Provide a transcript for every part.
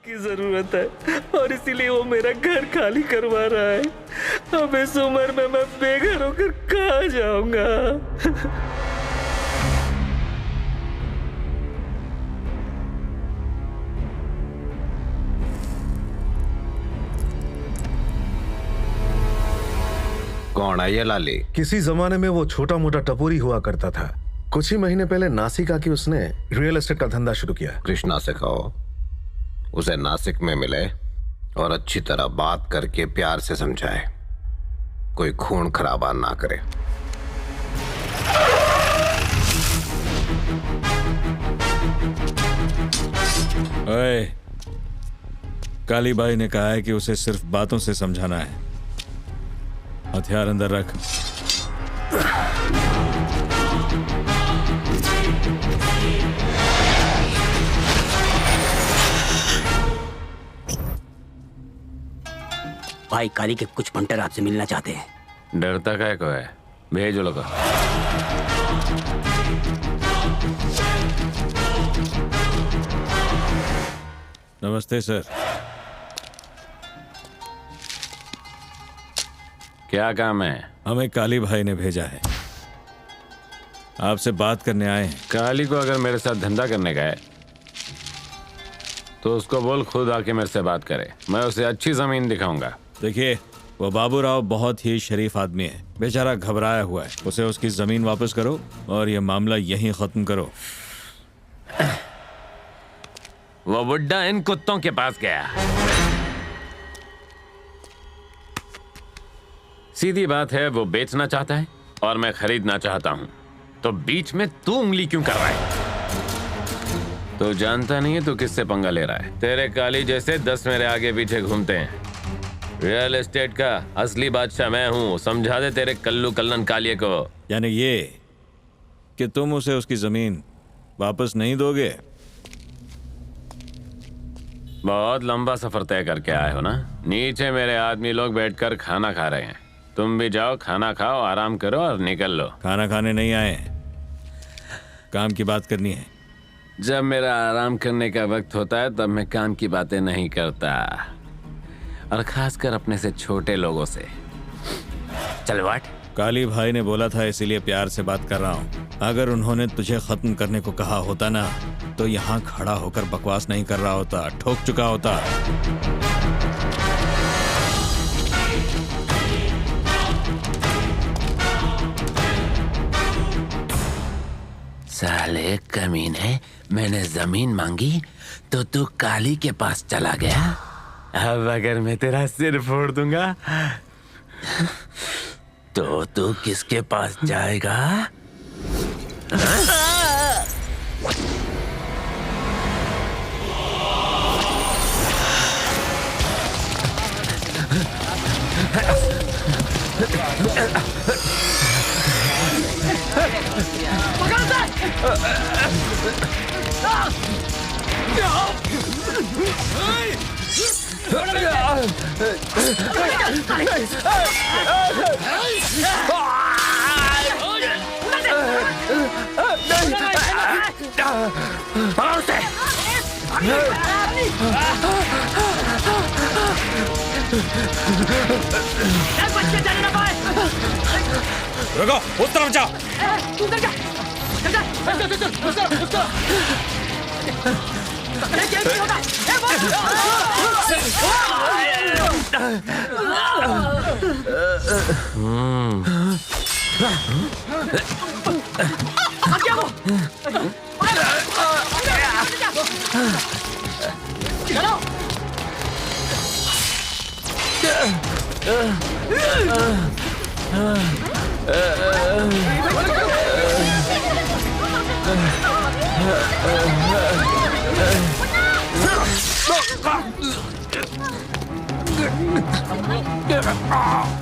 की जरूरत है और इसीलिए वो मेरा घर खाली करवा रहा है। अब इस उम्र में मैं बेघर होकर कहाँ जाऊंगा? कौन है ये लाली? किसी जमाने में वो छोटा मोटा टपोरी हुआ करता था। कुछ ही महीने पहले नासिक आके उसने रियल एस्टेट का धंधा शुरू किया। कृष्णा से कहो उसे नासिक में मिले और अच्छी तरह बात करके प्यार से समझाए, कोई खून खराबा ना करे। ओए, काली बाई ने कहा है कि उसे सिर्फ बातों से समझाना है। हथियार अंदर रख। भाई काली के कुछ पंटर आपसे मिलना चाहते हैं। डरता काय को है? भेज लोग। नमस्ते सर। क्या काम है? हमें काली भाई ने भेजा है, आपसे बात करने आए हैं। काली को अगर मेरे साथ धंधा करने का है तो उसको बोल खुद आके मेरे से बात करे, मैं उसे अच्छी जमीन दिखाऊंगा। देखिए, वो बाबूराव बहुत ही शरीफ आदमी है, बेचारा घबराया हुआ है। उसे उसकी जमीन वापस करो और ये मामला यहीं खत्म करो। वो बुड्ढा इन कुत्तों के पास गया। सीधी बात है, वो बेचना चाहता है और मैं खरीदना चाहता हूं, तो बीच में तू उंगली क्यों कर रहा है? तो जानता नहीं है तू किससे पंगा ले रहा है। तेरे काली जैसे 10 मेरे आगे पीछे घूमते हैं। रियल एस्टेट का असली बादशाह मैं हूं, समझा दे तेरे कल्लू कल्लन कालिये को। यानी ये कि तुम उसे उसकी जमीन वापस नहीं दोगे? बहुत लंबा सफर तय करके आए हो ना। नीचे मेरे आदमी लोग बैठकर खाना खा रहे हैं, तुम भी जाओ, खाना खाओ, आराम करो और निकल लो। खाना खाने नहीं आए, काम की बात करनी है। जब मेरा आराम करने का वक्त होता है तब मैं काम की बातें नहीं करता, और खासकर अपने से छोटे लोगों से। चल वाट। काली भाई ने बोला था, इसीलिए प्यार से बात कर रहा हूँ। अगर उन्होंने तुझे खत्म करने को कहा होता ना, तो यहाँ खड़ा होकर बकवास नहीं कर रहा होता, ठोक चुका होता। साले कमीने, मैंने जमीन मांगी तो तू काली के पास चला गया। अब अगर मैं तेरा सिर फोड़ दूंगा तो तू किसके पास जाएगा? रुको, उस तरफ जा।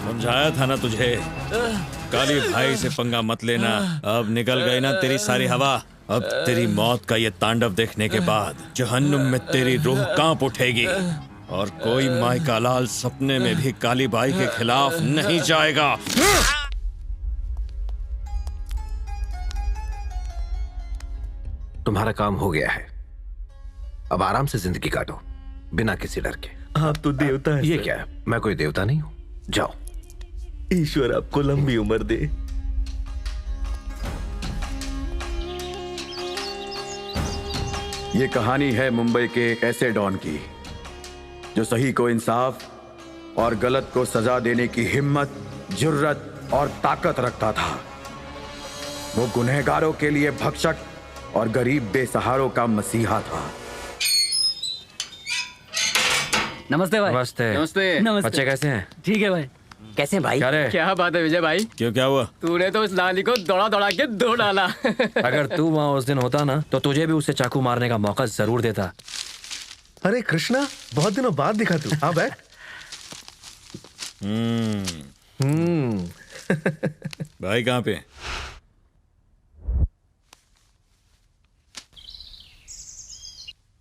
समझाया था ना तुझे, काली भाई से पंगा मत लेना। अब निकल गई ना तेरी सारी हवा। अब तेरी मौत का ये तांडव देखने के बाद जहन्नुम में तेरी रूह कांप उठेगी, और कोई माई का लाल सपने में भी काली बाई के खिलाफ नहीं जाएगा। तुम्हारा काम हो गया है, अब आराम से जिंदगी काटो। बिना किसी डर के। आप तो देवता हैं ये सर। क्या है? मैं कोई देवता नहीं हूं। जाओ। ईश्वर आपको लंबी उम्र दे। ये कहानी है मुंबई के एक ऐसे डॉन की जो सही को इंसाफ और गलत को सजा देने की हिम्मत, जुर्रत और ताकत रखता था। वो गुनहगारों के लिए भक्षक और गरीब बेसहारों का मसीहा था। नमस्ते भाई। नमस्ते। नमस्ते। बच्चे कैसे हैं? ठीक है भाई। कैसे हैं भाई? क्या रे? क्या बात है विजय भाई? क्यों, क्या हुआ? तूने तो उस लाली को दौड़ा दौड़ा के दो डाला। अगर तू वहाँ उस दिन होता ना तो तुझे भी उसे चाकू मारने का मौका जरूर देता। अरे कृष्णा, बहुत दिनों बाद दिखा तू। हाँ बैठ। भाई कहाँ पे?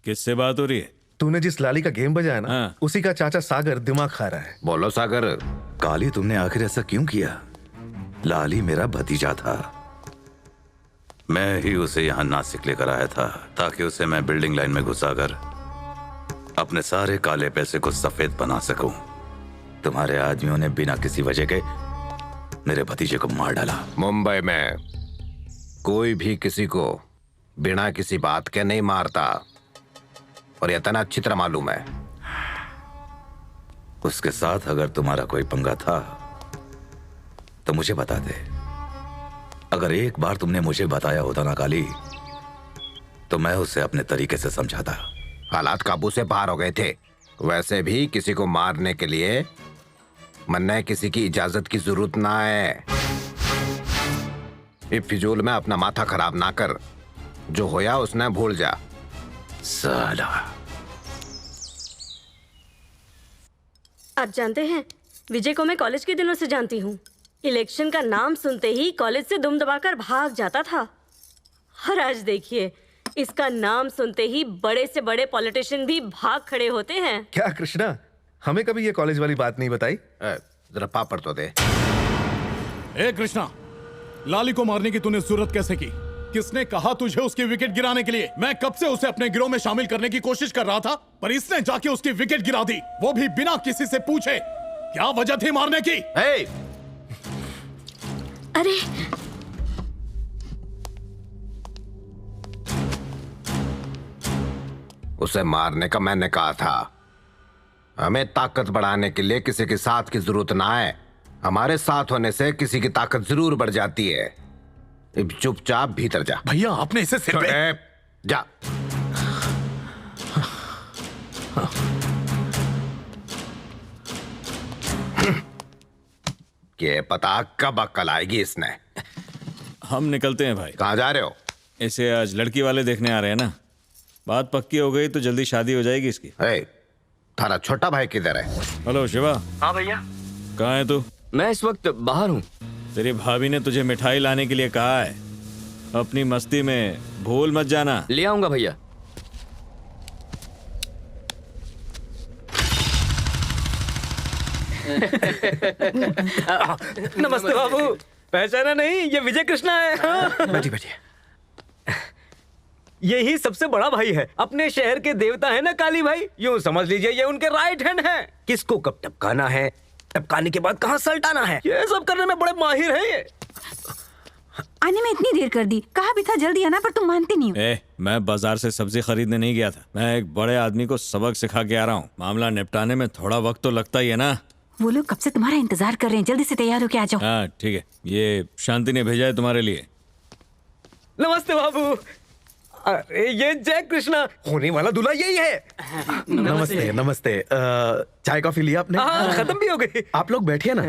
किससे बात हो रही है? तूने जिस लाली का गेम बजाया ना, हाँ। उसी का चाचा सागर दिमाग खा रहा है। बोलो सागर, काली, तुमने आखिर ऐसा क्यों किया? लाली मेरा भतीजा था। मैं ही उसे यहाँ नासिक लेकर आया था ताकि उसे मैं बिल्डिंग लाइन में घुसाकर अपने सारे काले पैसे को सफेद बना सकूं। तुम्हारे आदमियों ने बिना किसी वजह के मेरे भतीजे को मार डाला। मुंबई में कोई भी किसी को बिना किसी बात के नहीं मारता, और यह इतना अच्छी तरह मालूम है। उसके साथ अगर तुम्हारा कोई पंगा था तो मुझे बता दे। अगर एक बार तुमने मुझे बताया होता ना काली, तो मैं उसे अपने तरीके से समझाता। हालात काबू से बाहर हो गए थे। वैसे भी किसी को मारने के लिए मन्ने किसी की इजाजत की जरूरत ना है। इस फिजूल में अपना माथा खराब ना कर। जो होया उसने भूल जा। साला। आप जानते हैं, विजय को मैं कॉलेज के दिनों से जानती हूँ। इलेक्शन का नाम सुनते ही कॉलेज से दुम दबाकर भाग जाता था। और आज देखिए, इसका नाम सुनते ही बड़े से बड़े पॉलिटिशियन भी भाग खड़े होते हैं। क्या कृष्णा, हमें कभी ये कॉलेज वाली बात नहीं बताई? जरा पापड़ तो दे। ए कृष्णा, लाली को मारने की तूने जरूरत कैसे की? किसने कहा तुझे उसकी विकेट गिराने के लिए? मैं कब से उसे अपने गिरोह में शामिल करने की कोशिश कर रहा था, पर इसने जाके उसकी विकेट गिरा दी, वो भी बिना किसी से पूछे। क्या वजह थी मारने की? hey! अरे उसे मारने का मैंने कहा था। हमें ताकत बढ़ाने के लिए किसी के साथ की जरूरत ना है। हमारे साथ होने से किसी की ताकत जरूर बढ़ जाती है। अब चुपचाप भीतर जा। भैया, आपने इसे सिर पे... जा। ये पता कब अक्ल आएगी इसने। हम निकलते हैं भाई। कहाँ जा रहे हो? इसे आज लड़की वाले देखने आ रहे हैं ना। बात पक्की हो गई तो जल्दी शादी हो जाएगी इसकी। थारा छोटा भाई किधर है? हेलो शिवा। हाँ भैया। कहाँ है तू? मैं इस वक्त बाहर हूँ। तेरी भाभी ने तुझे मिठाई लाने के लिए कहा है। अपनी मस्ती में भूल मत जाना। ले आऊंगा भैया। नमस्ते बाबू। पहचाना नहीं? ये विजय कृष्णा है। हाँ। बैठिए बैठिए। यही सबसे बड़ा भाई है। अपने शहर के देवता है ना काली भाई, यूं समझ लीजिए ये उनके राइट हैंड है। किसको कब टपकाना है, टपकाने के बाद कहाँ सल्टाना है, ये सब करने में बड़े माहिर हैं ये। आने में इतनी देर कर दी, कहा भी था जल्दी आना, पर तुम मानते नहीं हो। मैं बाजार से सब्जी खरीदने नहीं गया था। मैं एक बड़े आदमी को सबक सिखा के आ रहा हूँ। मामला निपटाने में थोड़ा वक्त तो लगता ही है ना। वो लोग कब से तुम्हारा इंतजार कर रहे हैं, जल्दी से तैयार होके आ जाओ। हाँ ठीक है। ये शांति ने भेजा है तुम्हारे लिए। नमस्ते बाबू। अरे ये जय कृष्णा, होने वाला दूल्हा यही है। नमस्ते नमस्ते। चाय कॉफी लिया आपने? हाँ, खत्म भी हो गई। आप लोग बैठिए ना।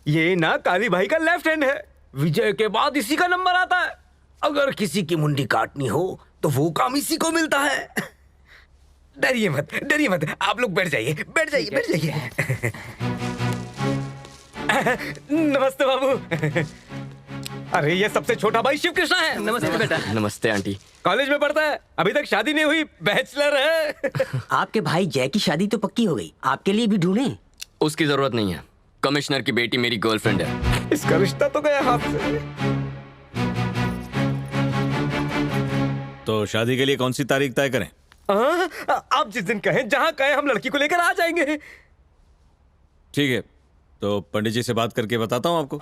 ये ना काली भाई का लेफ्ट हैंड है। विजय के बाद इसी का नंबर आता है। अगर किसी की मुंडी काटनी हो तो वो काम इसी को मिलता है। डरिए मत, डरिए मत। आप लोग बैठ जाइए, बैठ जाइए, बैठ जाइए। नमस्ते बाबू। अरे ये सबसे छोटा भाई शिव कृष्णा है। नमस्ते बेटा। नमस्ते आंटी। कॉलेज में पढ़ता है, अभी तक शादी नहीं हुई, बैचलर है। आपके भाई जय की शादी तो पक्की हो गई, आपके लिए भी ढूंढें? उसकी जरूरत नहीं है। कमिश्नर की बेटी मेरी गर्लफ्रेंड है। इसका रिश्ता तो गया हाथ से। तो शादी के लिए कौन सी तारीख तय करें? आप जिस दिन कहें, जहां कहें, हम लड़की को लेकर आ जाएंगे। ठीक है, तो पंडित जी से बात करके बताता हूँ आपको।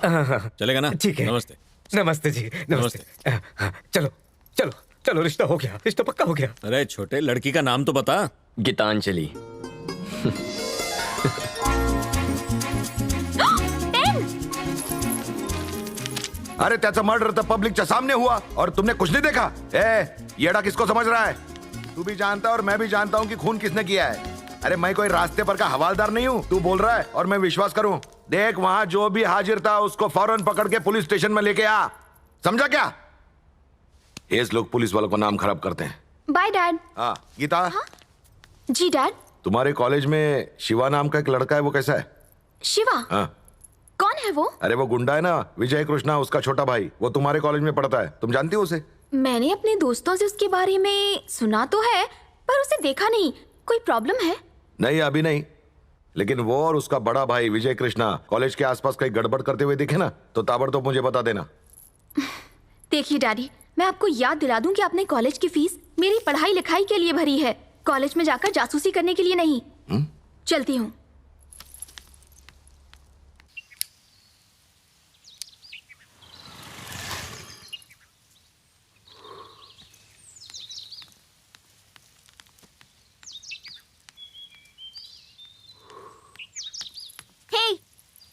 चलेगा ना? ठीक है। नमस्ते। नमस्ते जी, नमस्ते। चलो चलो चलो, रिश्ता हो गया, रिश्ता पक्का हो गया। अरे छोटे, लड़की का नाम तो बता। गीतांजलि। अरे त्याचा मर्डर तर पब्लिकच्या सामने हुआ और तुमने कुछ नहीं देखा। येड़ा किसको समझ रहा है? तू भी जानता है और मैं भी जानता हूँ कि खून किसने किया है। अरे मैं कोई रास्ते पर का हवालदार नहीं हूँ, तू बोल रहा है और मैं विश्वास करूँ। देख, वहाँ जो भी हाजिर था उसको फौरन पकड़ के पुलिस स्टेशन में लेके आ, समझा क्या? ये लोग पुलिस वालों को नाम खराब करते हैं। Bye dad. हाँ गीता। हाँ? जी डैड। तुम्हारे कॉलेज में शिवा नाम का एक लड़का है, वो कैसा है? शिवा? हाँ। कौन है वो? अरे वो गुंडा है ना, विजय कृष्णा, उसका छोटा भाई। वो तुम्हारे कॉलेज में पढ़ता है, तुम जानती हो उसे? मैंने अपने दोस्तों से उसके बारे में सुना तो है, पर उसे देखा नहीं। कोई प्रॉब्लम है? नहीं, अभी नहीं, लेकिन वो और उसका बड़ा भाई विजय कृष्णा कॉलेज के आसपास कहीं गड़बड़ करते हुए दिखे ना, तो ताबड़तोड़ मुझे बता देना। देखिए डैडी, मैं आपको याद दिला दूं कि आपने कॉलेज की फीस मेरी पढ़ाई लिखाई के लिए भरी है, कॉलेज में जाकर जासूसी करने के लिए नहीं। चलती हूँ।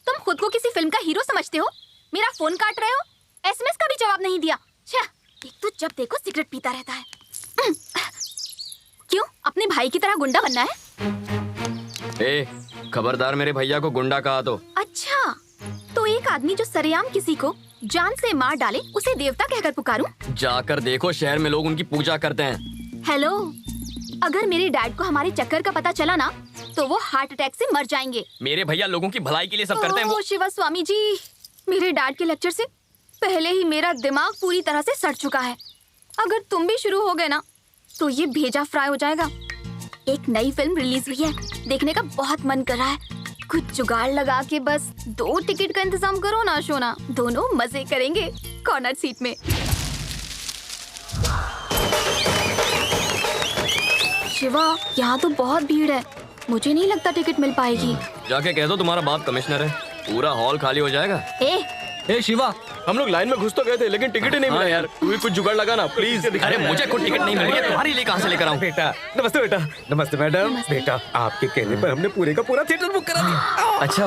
तुम खुद को किसी फिल्म का हीरो समझते हो? मेरा फोन काट रहे हो, एसएमएस का भी जवाब नहीं दिया। एक तो जब देखो सिगरेट पीता रहता है। क्यों, अपने भाई की तरह गुंडा बनना है? खबरदार मेरे भैया को गुंडा कहा तो। अच्छा, तो एक आदमी जो सरेआम किसी को जान से मार डाले, उसे देवता कहकर पुकारूं? जाकर देखो, शहर में लोग उनकी पूजा करते हैं। हेलो, अगर मेरे डैड को हमारे चक्कर का पता चला ना, तो वो हार्ट अटैक से मर जाएंगे। मेरे भैया लोगों की भलाई के लिए सब करते हैं। वो शिवा स्वामी जी, मेरे डैड के लेक्चर से पहले ही मेरा दिमाग पूरी तरह से सड़ चुका है। अगर तुम भी शुरू हो गए ना, तो ये भेजा फ्राई हो जाएगा। एक नई फिल्म रिलीज हुई है, देखने का बहुत मन कर रहा है। कुछ जुगाड़ लगा के बस 2 टिकट का इंतजाम करो ना शोना, दोनों मजे करेंगे कॉर्नर सीट में। शिवा, यहाँ तो बहुत भीड़ है, मुझे नहीं लगता टिकट मिल पाएगी। जाके कह दो तुम्हारा बाप कमिश्नर है, पूरा हॉल खाली हो जाएगा। ए शिवा, हम लोग लाइन में घुस तो गए थे, लेकिन टिकट ही नहीं मिला यार। तू भी कुछ जुगाड़ लगा ना प्लीज। अरे मुझे कोई टिकट नहीं मिल रही है, तुम्हारे लिए कहाँ से लेकर आऊँ? बेटा नमस्ते। बेटा नमस्ते मैडम। बेटा आपके कहने पर हमने पूरे का पूरा थिएटर बुक करा दिया। अच्छा,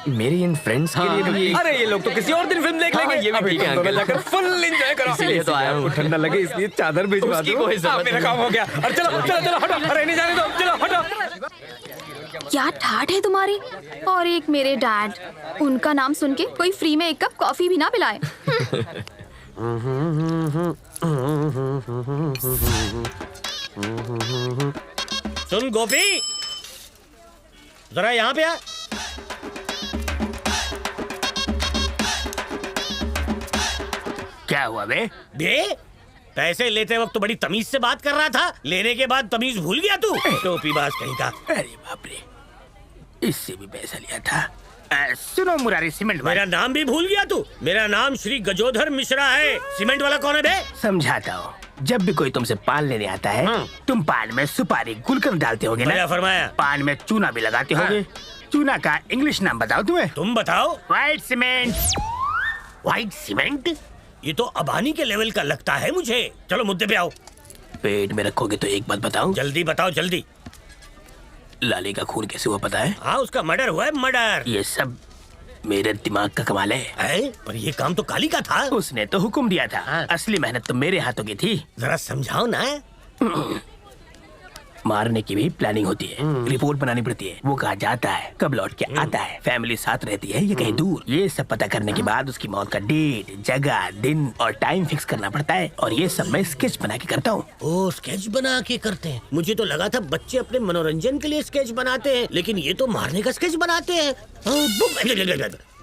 मेरी इन फ्रेंड्स के लिए भी। अरे ये लोग तो किसी और दिन फिल्म देख लेंगे। ये भी ठीक है अंकल, जाकर फुल एंजॉय करो। इसीलिए तो आया हूँ। ठंडा लगे इसलिए चादर भिजवा दो। मेरा काम हो गया। अरे चलो चलो चलो हटो, अरे नहीं जाने दो, चलो हटो। क्या ठाठ है तुम्हारी। और एक मेरे डैड, उनका नाम सुन के कोई फ्री में 1 कप कॉफी भी ना पिलाए। सुन गोपी, जरा यहाँ पे आ। क्या हुआ बे? पैसे लेते वक्त तो बड़ी तमीज से बात कर रहा था, लेने के बाद तमीज भूल गया तू। टोपी बाज कहीं का। अरे बाप रे, इससे भी पैसा लिया था। सुनो मुरारी, सीमेंट मेरा नाम भी भूल गया तू। मेरा नाम श्री गजोधर मिश्रा है। सीमेंट वाला कौन है बे? समझाता हूँ। जब भी कोई तुमसे पान लेने आता है, तुम पान में सुपारी गुलकंद डालते होगे ना? फरमाया। पान में चूना भी लगाते होगे। चूना का इंग्लिश नाम बताओ तुम्हें। तुम बताओ। White cement. White cement? ये तो अबानी के लेवल का लगता है मुझे। चलो मुद्दे पे आओ। पेट में रखोगे तो एक बात बताऊं? जल्दी बताओ जल्दी। लाली का खून कैसे हुआ पता है? हाँ, उसका मर्डर हुआ है, मर्डर। ये सब मेरे दिमाग का कमाल है। पर ये काम तो काली का था। उसने तो हुक्म दिया था। असली मेहनत तो मेरे हाथों की थी। जरा समझाओ ना। मारने की भी प्लानिंग होती है, रिपोर्ट बनानी पड़ती है, वो कहाँ जाता है, कब लौट के आता है, फैमिली साथ रहती है या कहीं दूर। ये सब पता करने के बाद उसकी मौत का डेट, जगह, दिन और टाइम फिक्स करना पड़ता है। और ये सब मैं स्केच बना के करता हूँ। ओ, स्केच बना के करते हैं। मुझे तो लगा था बच्चे अपने मनोरंजन के लिए स्केच बनाते हैं, लेकिन ये तो मारने का स्केच बनाते हैं।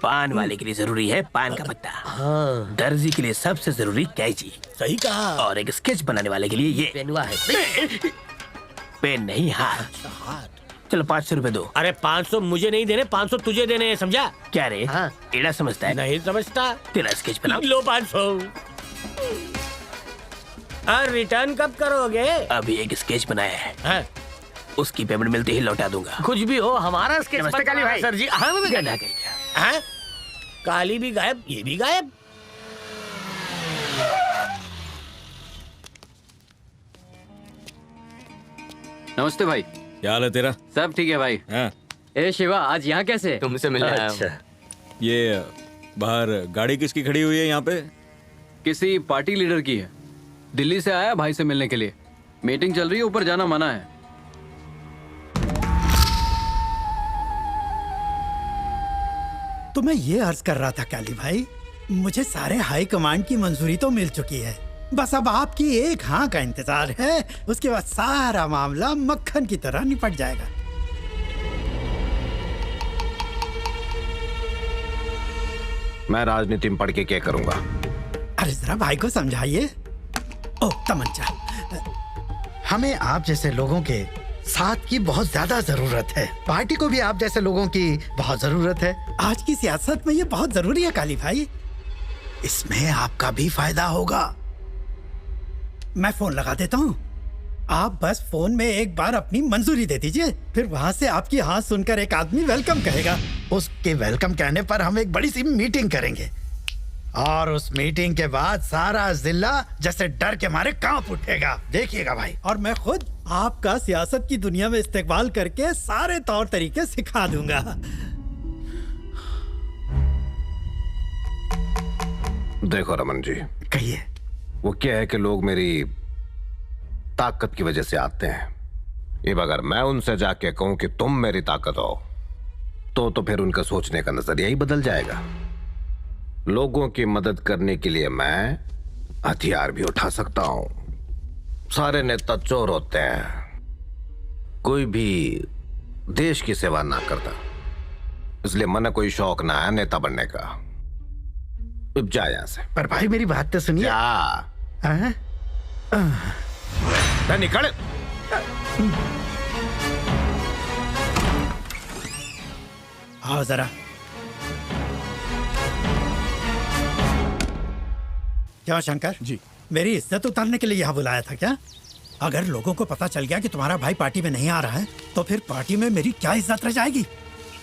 पान वाले के लिए जरूरी है पान का पत्ता। दर्जी के लिए सबसे जरूरी कैंची। सही कहा। और एक स्केच बनाने वाले के लिए ये पेनवा है। पेन नहीं, हाथ। चलो 500 रुपए दो। अरे 500 मुझे नहीं देने, 500 तुझे देने हैं, समझा? क्या रे? एड़ा समझता है? नहीं समझता। तेरा स्केच बनाओ। लो 500। और रिटर्न कब करोगे? अभी एक स्केच बनाया है, हाँ? उसकी पेमेंट मिलते ही लौटा दूंगा। कुछ भी हो, हमारा स्केच नमस्ते काली भाई। सर जी। हाँ, गधा कहीं का। हाँ? काली भी गायब, ये भी गायब। नमस्ते भाई। क्या हाल है तेरा? सब ठीक है भाई। हाँ। ए शिवा, आज यहाँ कैसे? तुमसे मिलने आया हूँ। ये बाहर गाड़ी किसकी खड़ी हुई है यहाँ पे? किसी पार्टी लीडर की है। दिल्ली से आया भाई से मिलने के लिए। मीटिंग चल रही है, ऊपर जाना मना है। तो मैं ये अर्ज कर रहा था काली भाई, मुझे सारे हाई कमांड की मंजूरी तो मिल चुकी है, बस अब आपकी एक हाँ का इंतजार है। उसके बाद सारा मामला मक्खन की तरह निपट जाएगा। मैं राजनीति में पढ़ के क्या करूंगा? अरे जरा भाई को समझाइए। ओ तमंचा, हमें आप जैसे लोगों के साथ की बहुत ज्यादा जरूरत है। पार्टी को भी आप जैसे लोगों की बहुत जरूरत है। आज की सियासत में ये बहुत जरूरी है काली भाई। इसमें आपका भी फायदा होगा। मैं फोन लगा देता हूँ, आप बस फोन में एक बार अपनी मंजूरी दे दीजिए, फिर वहाँ से आपकी हाँ सुनकर एक आदमी वेलकम कहेगा। उसके वेलकम कहने पर हम एक बड़ी सी मीटिंग करेंगे और उस मीटिंग के बाद सारा जिला जैसे डर के मारे कांप उठेगा। देखिएगा भाई, और मैं खुद आपका सियासत की दुनिया में इस्तेमाल करके सारे तौर तरीके सिखा दूंगा। देखो रमन जी, कहिए। वो क्या है कि लोग मेरी ताकत की वजह से आते हैं। अब अगर मैं उनसे जाके कहूं कि तुम मेरी ताकत हो, तो फिर उनका सोचने का नजरिया ही बदल जाएगा। लोगों की मदद करने के लिए मैं हथियार भी उठा सकता हूं। सारे नेता चोर होते हैं, कोई भी देश की सेवा ना करता, इसलिए मन कोई शौक ना है नेता बनने का। अब जा यहां से। पर भाई मेरी बात तो सुनिए। निकल। आओ जरा। क्या शंकर जी, मेरी इज्जत उतारने के लिए यहाँ बुलाया था क्या? अगर लोगों को पता चल गया कि तुम्हारा भाई पार्टी में नहीं आ रहा है, तो फिर पार्टी में मेरी क्या इज्जत रह जाएगी?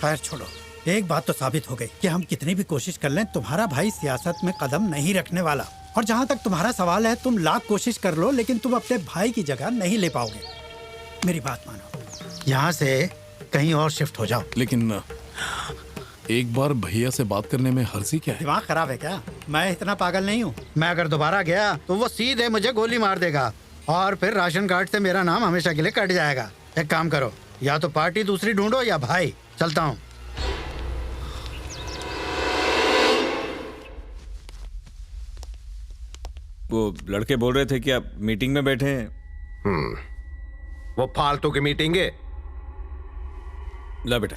खैर छोड़ो, एक बात तो साबित हो गई कि हम कितनी भी कोशिश कर लें, तुम्हारा भाई सियासत में कदम नहीं रखने वाला। और जहाँ तक तुम्हारा सवाल है, तुम लाख कोशिश कर लो, लेकिन तुम अपने भाई की जगह नहीं ले पाओगे। मेरी बात मानो, यहाँ से कहीं और शिफ्ट हो जाओ। लेकिन एक बार भैया से बात करने में हर्जी क्या है? दिमाग खराब है क्या? मैं इतना पागल नहीं हूँ। मैं अगर दोबारा गया तो वो सीधे मुझे गोली मार देगा और फिर राशन कार्ड से मेरा नाम हमेशा के लिए कट जाएगा। एक काम करो, या तो पार्टी दूसरी ढूंढो या भाई। चलता हूँ। वो लड़के बोल रहे थे कि आप मीटिंग में बैठे हैं। वो फालतू की मीटिंग है। ला बेटा।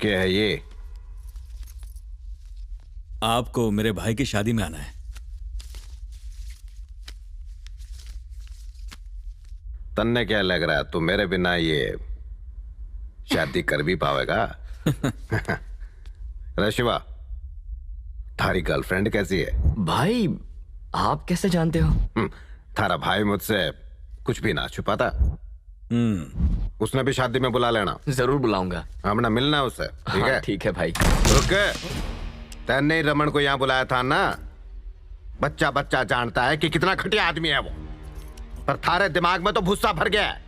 क्या है ये? आपको मेरे भाई की शादी में आना है। तन्ने क्या लग रहा है, तू मेरे बिना ये शादी कर भी पावेगा? रे शिवा, थारी गर्लफ्रेंड कैसी है? भाई आप कैसे जानते हो? थारा भाई मुझसे कुछ भी ना छुपाता। उसने भी शादी में बुला लेना। जरूर बुलाऊंगा। हमने मिलना है उससे, ठीक है? ठीक है भाई। रुक, तैने ही रमन को यहाँ बुलाया था ना? बच्चा बच्चा जानता है कि कितना घटिया आदमी है वो, पर थारे दिमाग में तो भुस्सा भर गया है।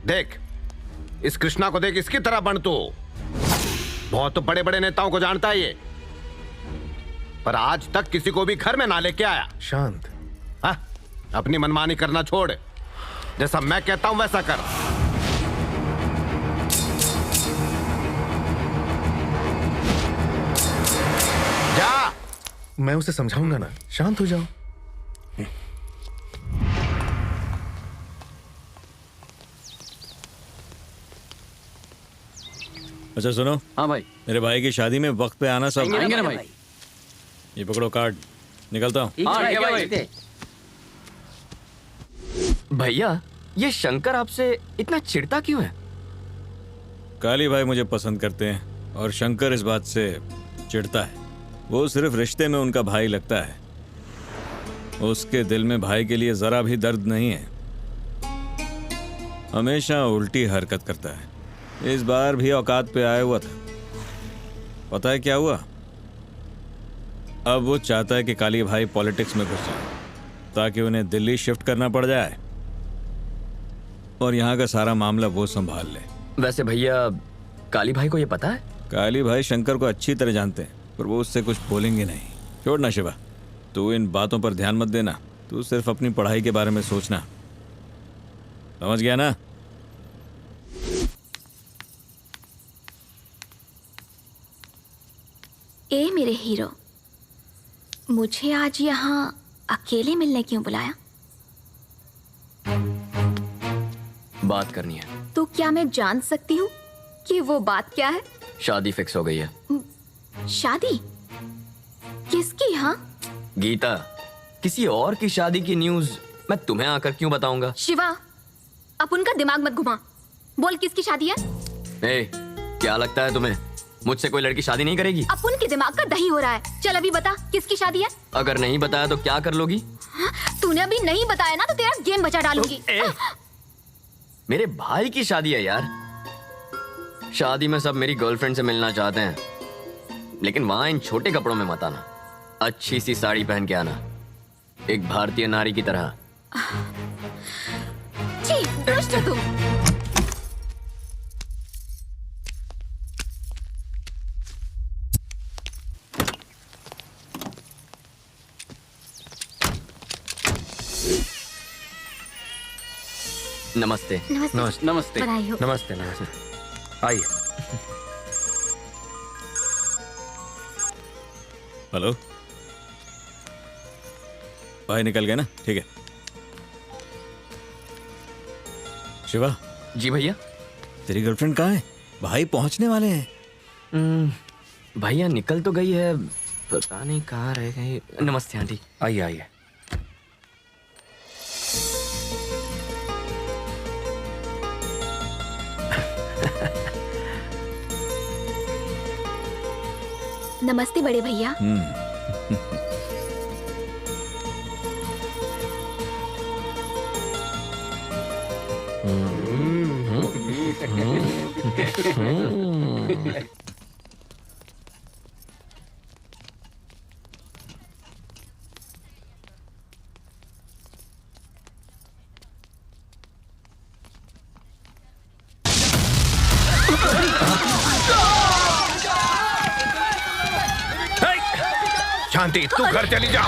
देख इस कृष्णा को, देख इसकी तरह बन तू। बहुत तो बड़े बड़े नेताओं को जानता है ये, पर आज तक किसी को भी घर में ना लेके आया। शांत। हाँ, अपनी मनमानी करना छोड़, जैसा मैं कहता हूं वैसा कर। जा। मैं उसे समझाऊंगा ना, शांत हो जाओ। अच्छा सुनो। हाँ भाई। मेरे भाई की शादी में वक्त पे आना सब। आएंगे ना भाई। ये पकड़ो कार्ड, निकलता हूँ। भैया ये शंकर आपसे इतना चिढ़ता क्यों है? काली भाई मुझे पसंद करते हैं और शंकर इस बात से चिढ़ता है। वो सिर्फ रिश्ते में उनका भाई लगता है, उसके दिल में भाई के लिए जरा भी दर्द नहीं है। हमेशा उल्टी हरकत करता है। इस बार भी औकात पे आया हुआ था। पता है क्या हुआ? अब वो चाहता है कि काली भाई पॉलिटिक्स में घुस जाए ताकि उन्हें दिल्ली शिफ्ट करना पड़ जाए और यहाँ का सारा मामला वो संभाल ले। वैसे भैया, काली भाई को ये पता है? काली भाई शंकर को अच्छी तरह जानते हैं, पर वो उससे कुछ बोलेंगे नहीं। छोड़ना शिवा, तू इन बातों पर ध्यान मत देना। तू सिर्फ अपनी पढ़ाई के बारे में सोचना, समझ गया ना? ए मेरे हीरो, मुझे आज यहाँ अकेले मिलने क्यों बुलाया? बात करनी है। तो क्या मैं जान सकती हूँ कि वो बात क्या है? शादी फिक्स हो गई है। शादी? किसकी? हाँ गीता, किसी और की शादी की न्यूज़ मैं तुम्हें आकर क्यों बताऊंगा? शिवा, अब उनका दिमाग मत घुमा। बोल, किसकी शादी है? ए, क्या लगता है तुम्हें मुझसे कोई लड़की शादी नहीं करेगी? अपुन के दिमाग का दही हो रहा है। चल अभी बता, किसकी शादी है? अगर नहीं बताया तो क्या कर लोगी? तूने अभी नहीं बताया ना तो तेरा गेम बचा डालूंगी। मेरे भाई की शादी है यार। शादी में सब मेरी गर्लफ्रेंड से मिलना चाहते हैं, लेकिन वहां इन छोटे कपड़ों में मत आना। अच्छी सी साड़ी पहन के आना, एक भारतीय नारी की तरह। छी, दुष्ट तू। नमस्ते। नमस्ते। नमस्ते। बधाई हो। नमस्ते। नमस्ते। आइए। हेलो भाई, निकल गए ना? ठीक है। शिवा। जी भैया। तेरी गर्लफ्रेंड कहाँ है? भाई पहुंचने वाले हैं। भैया निकल तो गई है, पता नहीं कहाँ रह गई। नमस्ते आंटी। आइए आइए। नमस्ते बड़े भैया। शांति, तू घर चली जा।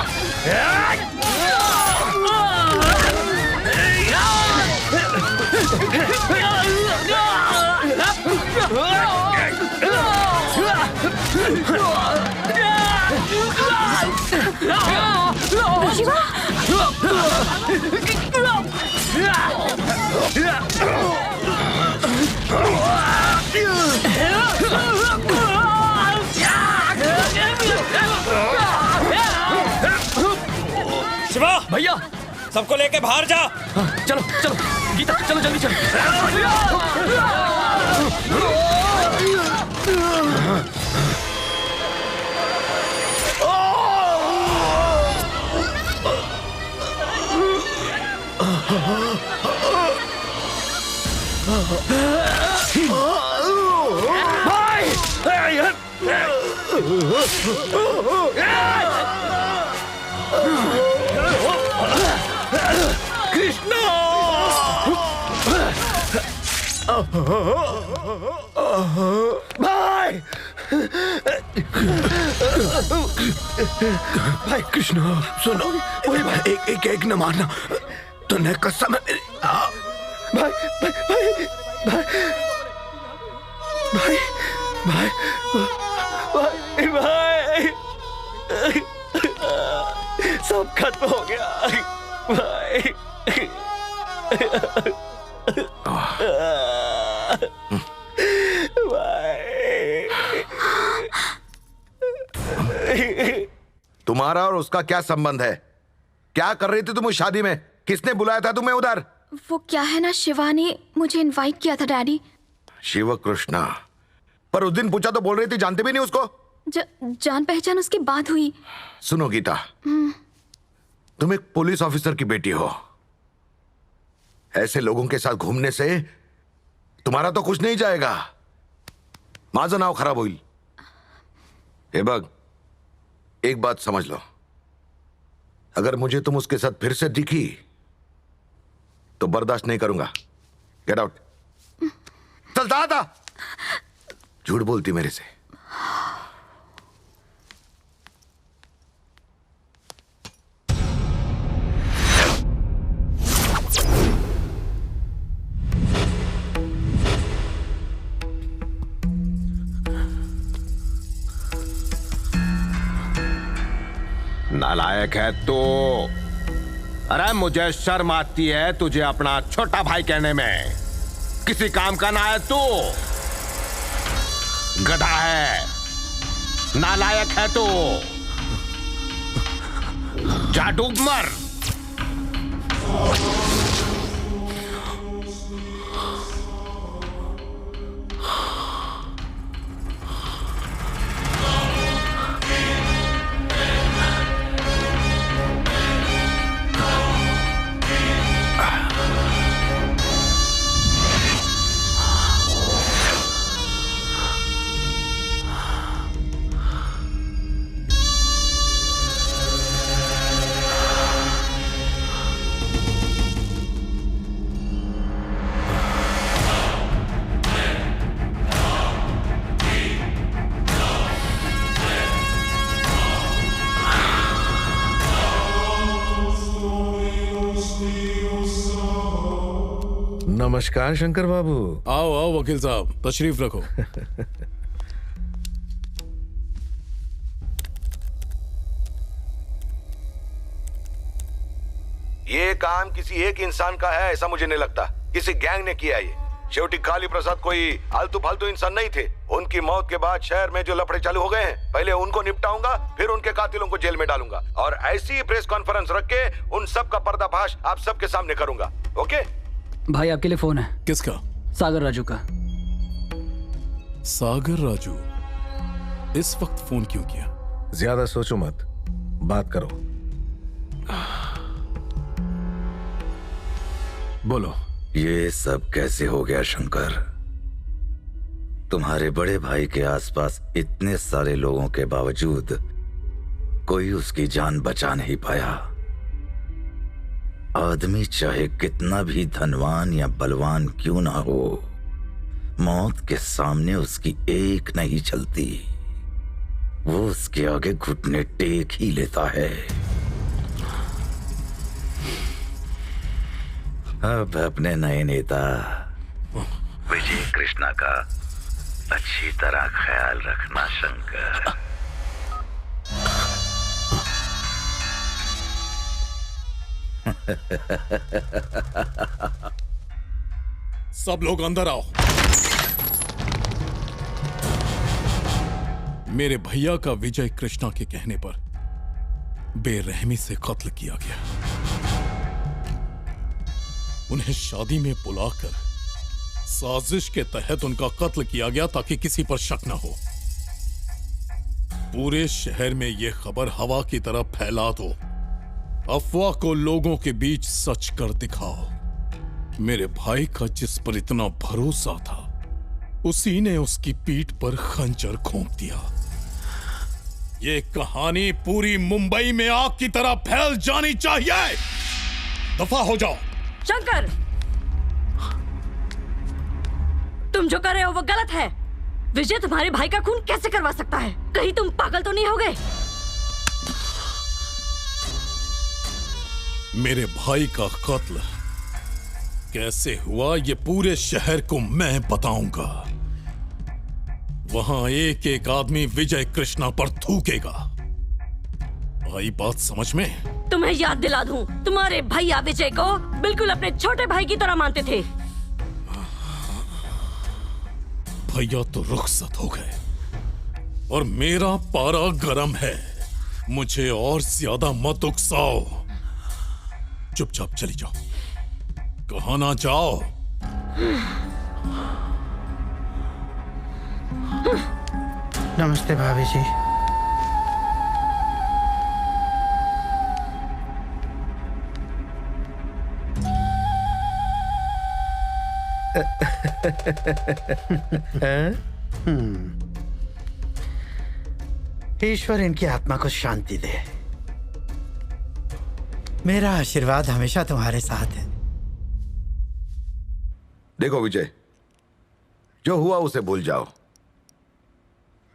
शिवा भैया, सबको लेके बाहर जा। चलो चलो गीता, चलो जल्दी चलो। कृष्णा! भाई! भाई कृष्णा, सुनो, वही भाई, एक न मारना। तूने कसम है मेरी। भाई भाई भाई भाई भाई भाई भाई भाई सब खत्म हो गया भाई। तुम्हारा और उसका क्या संबंध है? क्या कर रही थी तुम उस शादी में? किसने बुलाया था तुम्हें उधर? वो क्या है ना, शिवा ने मुझे इनवाइट किया था डैडी। शिव कृष्णा, पर उस दिन पूछा तो बोल रही थी जानते भी नहीं उसको। जान पहचान उसके बाद हुई। सुनो गीता, तुम एक पुलिस ऑफिसर की बेटी हो। ऐसे लोगों के साथ घूमने से तुम्हारा तो कुछ नहीं जाएगा। माझं नाव खराब होईल। हे बघ, एक बात समझ लो, अगर मुझे तुम उसके साथ फिर से दिखी तो बर्दाश्त नहीं करूंगा। Get out. चल दादा, झूठ बोलती मेरे से। नालायक है तो। अरे मुझे शर्म आती है तुझे अपना छोटा भाई कहने में। किसी काम का ना है तू। गधा है, नालायक है तू। जा डूब मर। नमस्कार शंकर बाबू। आओ आओ वकील साहब, तशरीफ रखो। ये काम किसी एक इंसान का है ऐसा मुझे नहीं लगता। किसी गैंग ने किया ये। शेवटी काली प्रसाद कोई आलतू फालतू इंसान नहीं थे। उनकी मौत के बाद शहर में जो लफड़े चालू हो गए हैं, पहले उनको निपटाऊंगा, फिर उनके कातिलों को जेल में डालूंगा और ऐसी प्रेस कॉन्फ्रेंस रख के उन सब का पर्दाफाश आप सबके सामने करूंगा। ओके भाई, आपके लिए फोन है। किसका? सागर राजू का। सागर राजू? इस वक्त फोन क्यों किया? ज्यादा सोचो मत, बात करो। बोलो। ये सब कैसे हो गया शंकर? तुम्हारे बड़े भाई के आसपास इतने सारे लोगों के बावजूद कोई उसकी जान बचा नहीं पाया। आदमी चाहे कितना भी धनवान या बलवान क्यों ना हो, मौत के सामने उसकी एक नहीं चलती। वो उसके आगे घुटने टेक ही लेता है। अब अपने नए नेता विजय कृष्णा का अच्छी तरह ख्याल रखना शंकर। सब लोग अंदर आओ। मेरे भैया का विजय कृष्णा के कहने पर बेरहमी से कत्ल किया गया। उन्हें शादी में बुलाकर साजिश के तहत उनका कत्ल किया गया ताकि किसी पर शक न हो। पूरे शहर में यह खबर हवा की तरह फैला दो। अफवाह को लोगों के बीच सच कर दिखाओ। मेरे भाई का जिस पर इतना भरोसा था, उसी ने उसकी पीठ पर खंजर घोंप दिया। ये कहानी पूरी मुंबई में आग की तरह फैल जानी चाहिए। दफा हो जाओ। शंकर, तुम जो कर रहे हो वो गलत है। विजय तुम्हारे भाई का खून कैसे करवा सकता है? कहीं तुम पागल तो नहीं हो गए? मेरे भाई का कत्ल कैसे हुआ ये पूरे शहर को मैं बताऊंगा। वहां एक एक आदमी विजय कृष्णा पर थूकेगा। आई बात समझ में? तुम्हें याद दिला दूं, तुम्हारे भैया विजय को बिल्कुल अपने छोटे भाई की तरह मानते थे। भैया तो रुखसत हो गए और मेरा पारा गरम है। मुझे और ज्यादा मत उकसाओ। चुपचाप चली जाओ, कहाँ ना जाओ। नमस्ते भाभी जी। ईश्वर इनकी आत्मा को शांति दे। मेरा आशीर्वाद हमेशा तुम्हारे साथ है। देखो विजय, जो हुआ उसे भूल जाओ।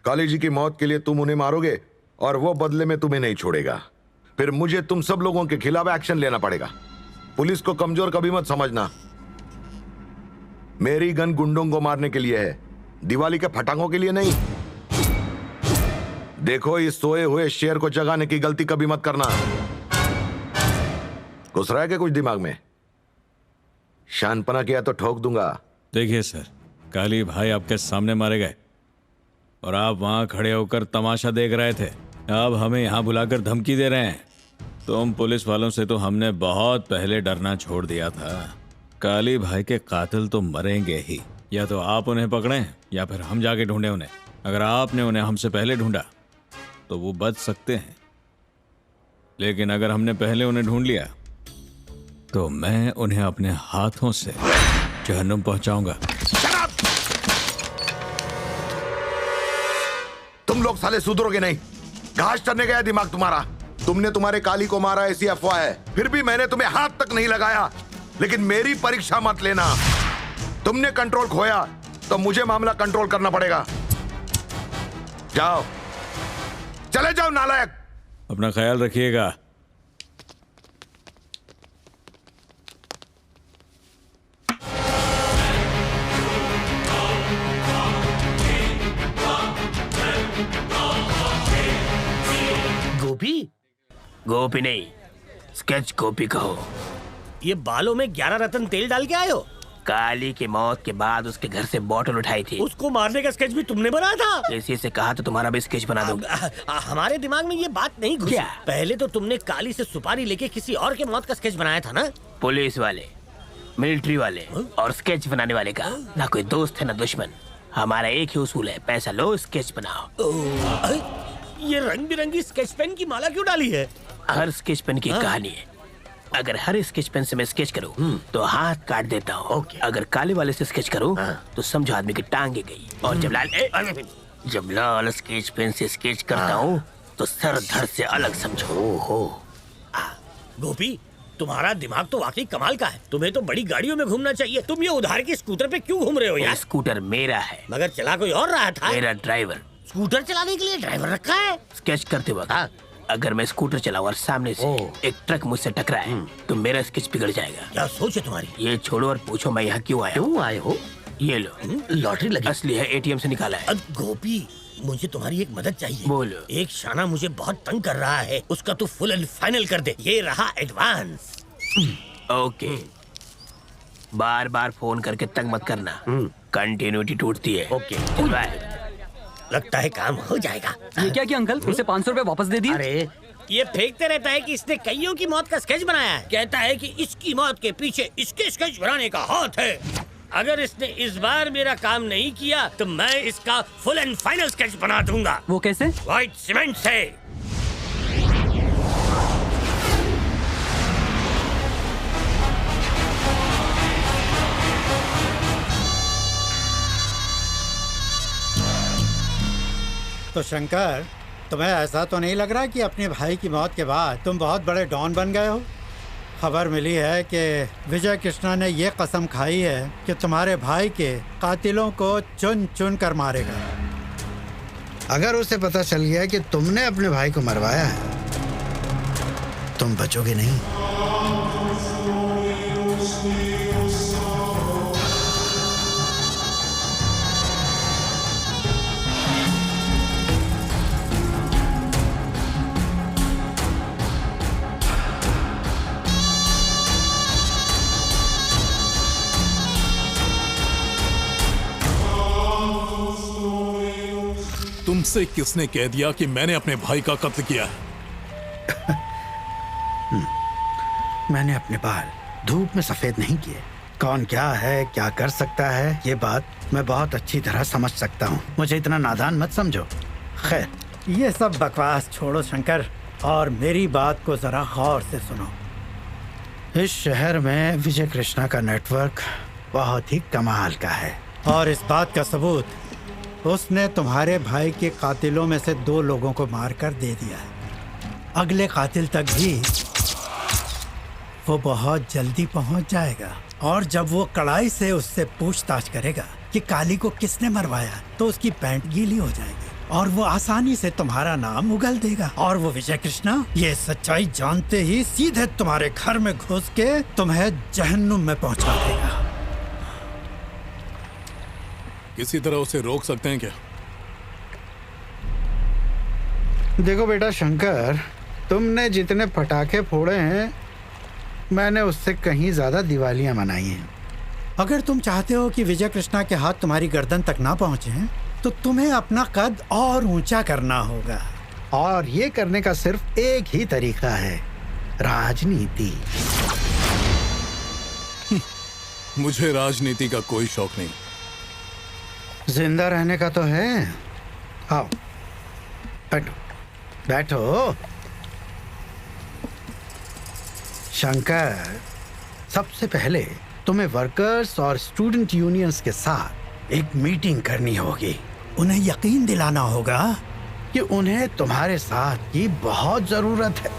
काली जी की मौत के लिए तुम उन्हें मारोगे और वो बदले में तुम्हें नहीं छोड़ेगा। फिर मुझे तुम सब लोगों के खिलाफ एक्शन लेना पड़ेगा। पुलिस को कमजोर कभी मत समझना। मेरी गन गुंडों को मारने के लिए है, दिवाली के फटाकों के लिए नहीं। देखो, इस सोए हुए शेर को जगाने की गलती कभी मत करना। घुस रहा है क्या कुछ दिमाग में? शानपना किया तो ठोक दूंगा। देखिए सर, काली भाई आपके सामने मारे गए और आप वहां खड़े होकर तमाशा देख रहे थे। अब हमें यहां बुलाकर धमकी दे रहे हैं। तुम पुलिस वालों से तो हमने बहुत पहले डरना छोड़ दिया था। काली भाई के कातिल तो मरेंगे ही। या तो आप उन्हें पकड़ें या फिर हम जाके ढूंढें उन्हें। अगर आपने उन्हें हमसे पहले ढूंढा तो वो बच सकते हैं, लेकिन अगर हमने पहले उन्हें ढूंढ लिया तो मैं उन्हें अपने हाथों से जहन्नुम पहुंचाऊंगा। तुम लोग साले सुधरोगे नहीं। घास चढ़ने गया दिमाग तुम्हारा। तुमने तुम्हारे काली को मारा ऐसी अफवाह है, फिर भी मैंने तुम्हें हाथ तक नहीं लगाया। लेकिन मेरी परीक्षा मत लेना। तुमने कंट्रोल खोया तो मुझे मामला कंट्रोल करना पड़ेगा। जाओ, चले जाओ नालायक। अपना ख्याल रखिएगा। गोपी? गोपी नहीं, स्केच गोपी कहो। ये बालों में 11 रत्न तेल डाल के आए हो? काली की मौत के बाद उसके घर से बोतल उठाई थी। उसको मारने का स्केच भी तुमने बनाया था? इसी से कहा तो तुम्हारा भी स्केच बना दूंगा। हमारे दिमाग में ये बात नहीं घुसी। पहले तो तुमने काली से सुपारी लेके किसी और के मौत का स्केच बनाया था ना? पुलिस वाले, मिलिट्री वाले और स्केच बनाने वाले का ना कोई दोस्त है ना दुश्मन। हमारा एक ही उसूल है, पैसा लो स्केच बनाओ। ये रंग बिरंगी स्केच पेन की माला क्यों डाली है? हर स्केच पेन की कहानी है। अगर हर स्केच पेन से मैं स्केच करूं तो हाथ काट देता हूँ। अगर काले वाले से स्केच करूं तो समझो आदमी की टांगे गई। और जब लाल स्केच पेन से स्केच करता हूँ तो सर धड़ से अलग समझो। गोपी, तुम्हारा दिमाग तो वाकई कमाल का है। तुम्हें तो बड़ी गाड़ियों में घूमना चाहिए। तुम ये उधार की स्कूटर पे क्यों घूम रहे हो यार? स्कूटर मेरा है, मगर चला कोई और रहा था। मेरा ड्राइवर। स्कूटर चलाने के लिए ड्राइवर रखा है? स्केच करते वक्त अगर मैं स्कूटर चलाऊं और सामने से एक ट्रक मुझसे टकराए तो मेरा स्केच बिगड़ जाएगा। क्या सोच है तुम्हारी? ये छोड़ो और पूछो मैं यहाँ क्यों आया। क्यों आए हो? ये लो, लॉटरी लगी। असली है, एटीएम से निकाला है। गोपी, मुझे तुम्हारी एक मदद चाहिए। बोलो। एक शाना मुझे बहुत तंग कर रहा है, उसका तू फुल एंड फाइनल कर दे। ये रहा एडवांस। ओके, बार बार फोन करके तंग मत करना, कंटिन्यूटी टूटती है। Okay, bye. लगता है काम हो जाएगा। ये क्या किया अंकल? उसे 500 रुपए वापस दे दिए। अरे ये फेंकते रहता है कि इसने कईयों की मौत का स्केच बनाया है। कहता है कि इसकी मौत के पीछे इसके स्केच बनाने का हाथ है। अगर इसने इस बार मेरा काम नहीं किया तो मैं इसका फुल एंड फाइनल स्केच बना दूंगा। वो कैसे? व्हाइट सीमेंट से। तो शंकर, तुम्हें ऐसा तो नहीं लग रहा कि अपने भाई की मौत के बाद तुम बहुत बड़े डॉन बन गए हो? खबर मिली है कि विजय कृष्णा ने ये कसम खाई है कि तुम्हारे भाई के कातिलों को चुन चुन कर मारेगा। अगर उसे पता चल गया कि तुमने अपने भाई को मरवाया है, तुम बचोगे नहीं। तुमसे किसने कह दिया कि मैंने अपने भाई का कत्ल किया है? मैंने अपने बाल धूप में सफेद नहीं किए। कौन क्या है, क्या कर सकता है, ये बात मैं बहुत अच्छी तरह समझ सकता हूँ। मुझे इतना नादान मत समझो। खैर, ये सब बकवास छोड़ो शंकर, और मेरी बात को जरा गौर से सुनो। इस शहर में विजय कृष्णा का नेटवर्क बहुत ही कमाल का है। और इस बात का सबूत उसने तुम्हारे भाई के कातिलों में से 2 लोगों को मारकर दे दिया है। अगले कातिल तक भी वो बहुत जल्दी पहुंच जाएगा, और जब वो कड़ाई से उससे पूछताछ करेगा कि काली को किसने मरवाया, तो उसकी पैंट गीली हो जाएगी और वो आसानी से तुम्हारा नाम उगल देगा। और वो विजय कृष्णा ये सच्चाई जानते ही सीधे तुम्हारे घर में घुस के तुम्हें जहन्नुम में पहुंचा देगा। किसी तरह उसे रोक सकते हैं क्या? देखो बेटा शंकर, तुमने जितने पटाखे फोड़े हैं मैंने उससे कहीं ज्यादा दिवालियां मनाई हैं। अगर तुम चाहते हो कि विजय कृष्णा के हाथ तुम्हारी गर्दन तक ना पहुंचे तो तुम्हें अपना कद और ऊंचा करना होगा, और ये करने का सिर्फ एक ही तरीका है, राजनीति। मुझे राजनीति का कोई शौक नहीं। जिंदा रहने का तो है। आओ बैठो बैठो। शंकर, सबसे पहले तुम्हें वर्कर्स और स्टूडेंट यूनियंस के साथ एक मीटिंग करनी होगी। उन्हें यकीन दिलाना होगा कि उन्हें तुम्हारे साथ की बहुत जरूरत है।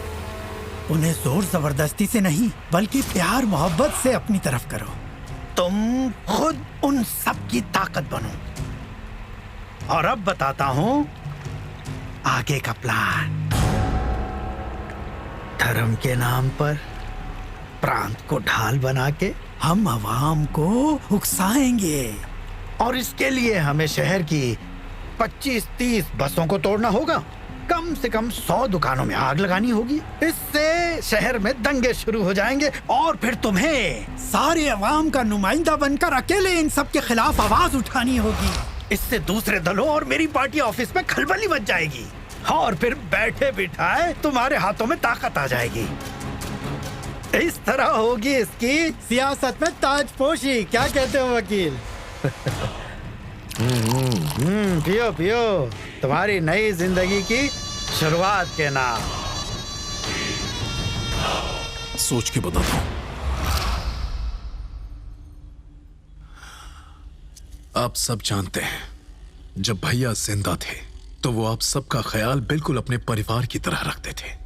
उन्हें जोर जबरदस्ती से नहीं बल्कि प्यार मोहब्बत से अपनी तरफ करो। तुम खुद उन सब की ताकत बनो। और अब बताता हूं आगे का प्लान। धर्म के नाम पर प्रांत को ढाल बना के हम आवाम को उकसाएंगे, और इसके लिए हमें शहर की 25-30 बसों को तोड़ना होगा। कम से कम 100 दुकानों में आग लगानी होगी। इससे शहर में दंगे शुरू हो जाएंगे, और फिर तुम्हें सारे अवाम का नुमाइंदा बनकर अकेले इन सब के खिलाफ आवाज उठानी होगी। इससे दूसरे दलों और मेरी पार्टी ऑफिस में खलबली मच जाएगी, और फिर बैठे बिठाए तुम्हारे हाथों में ताकत आ जाएगी। इस तरह होगी इसकी सियासत में ताजपोशी। क्या कहते हो वकील? पियो पियो, तुम्हारी नई जिंदगी की शुरुआत के नाम। सोच के बताता हूं। आप सब जानते हैं, जब भैया जिंदा थे तो वो आप सबका ख्याल बिल्कुल अपने परिवार की तरह रखते थे।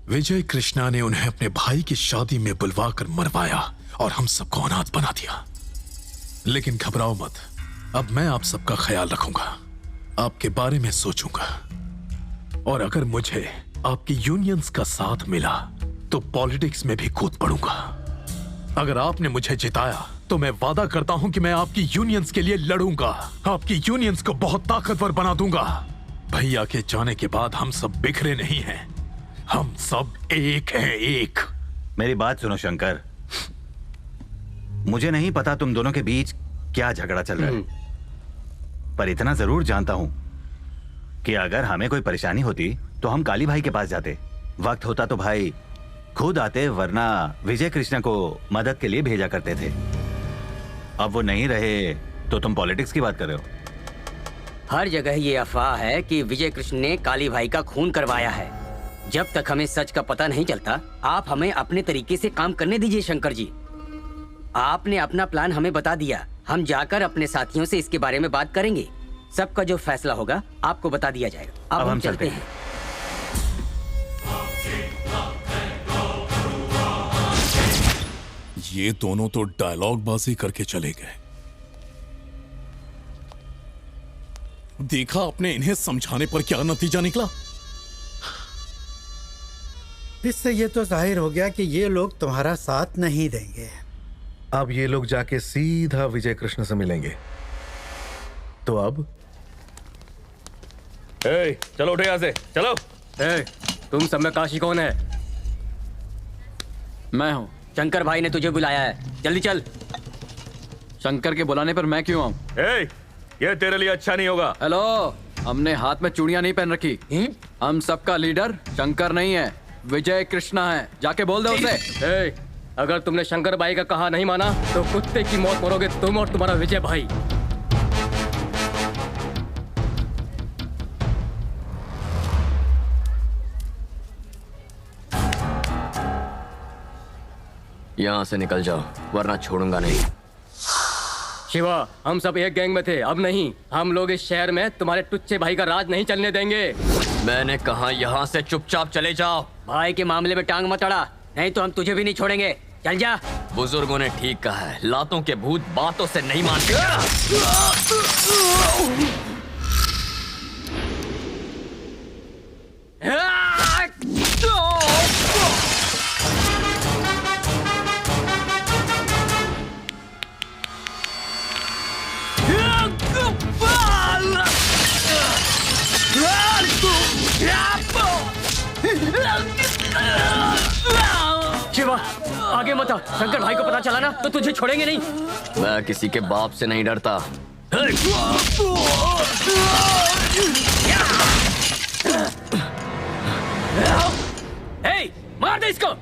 विजय कृष्णा ने उन्हें अपने भाई की शादी में बुलवाकर मरवाया और हम सबको अनाथ बना दिया। लेकिन घबराओ मत, अब मैं आप सबका ख्याल रखूंगा, आपके बारे में सोचूंगा, और अगर मुझे आपकी यूनियंस का साथ मिला तो पॉलिटिक्स में भी कूद पड़ूंगा। अगर आपने मुझे जिताया तो मैं वादा करता हूं कि मैं आपकी यूनियंस के लिए लड़ूंगा, आपकी यूनियंस को बहुत ताकतवर बना दूंगा। भैया के जाने के बाद हम सब बिखरे नहीं हैं, हम सब एक हैं, एक। मेरी बात सुनो शंकर, मुझे नहीं पता तुम दोनों के बीच क्या झगड़ा चल रहा है, पर इतना जरूर जानता हूं कि अगर हमें कोई परेशानी होती तो हम काली भाई के पास जाते। वक्त होता तो भाई खुद आते, वरना विजय कृष्णा को मदद के लिए भेजा करते थे। अब वो नहीं रहे तो तुम पॉलिटिक्स की बात कर रहे हो। हर जगह ये अफवाह है कि विजय कृष्ण ने काली भाई का खून करवाया है। जब तक हमें सच का पता नहीं चलता, आप हमें अपने तरीके से काम करने दीजिए शंकर जी। आपने अपना प्लान हमें बता दिया, हम जाकर अपने साथियों से इसके बारे में बात करेंगे। सबका जो फैसला होगा आपको बता दिया जाएगा। अब हम चलते हैं। ये दोनों तो डायलॉग बाजी करके चले गए। देखा आपने इन्हें समझाने पर क्या नतीजा निकला। इससे ये तो जाहिर हो गया कि ये लोग तुम्हारा साथ नहीं देंगे। अब ये लोग जाके सीधा विजय कृष्ण से मिलेंगे, तो अब चलो उठो यहाँ से, चलो। तुम सब में काशी कौन है? मैं हूँ। शंकर भाई ने तुझे बुलाया है, जल्दी चल। शंकर के बुलाने पर मैं क्यों आऊँ? ये तेरे लिए अच्छा नहीं होगा। हेलो, हमने हाथ में चूड़ियां नहीं पहन रखी। हम सबका लीडर शंकर नहीं है, विजय कृष्णा है। जाके बोल दो उसे। अगर तुमने शंकर भाई का कहा नहीं माना तो कुत्ते की मौत मरोगे तुम और तुम्हारा विजय भाई। यहां से निकल जाओ, वरना छोड़ूंगा नहीं। शिवा, हम सब एक गैंग में थे, अब नहीं। हम लोग इस शहर में तुम्हारे टुच्चे भाई का राज नहीं चलने देंगे। मैंने कहा यहाँ से चुपचाप चले जाओ। भाई के मामले में टांग मत अड़ा, नहीं तो हम तुझे भी नहीं छोड़ेंगे। चल जा। बुजुर्गों ने ठीक कहा है, लातों के भूत बातों से नहीं मानते। शिवा, आगे मत आ। शंकर भाई को पता चला ना तो तुझे छोड़ेंगे नहीं। मैं किसी के बाप से नहीं डरता। हे, मार दे इसको।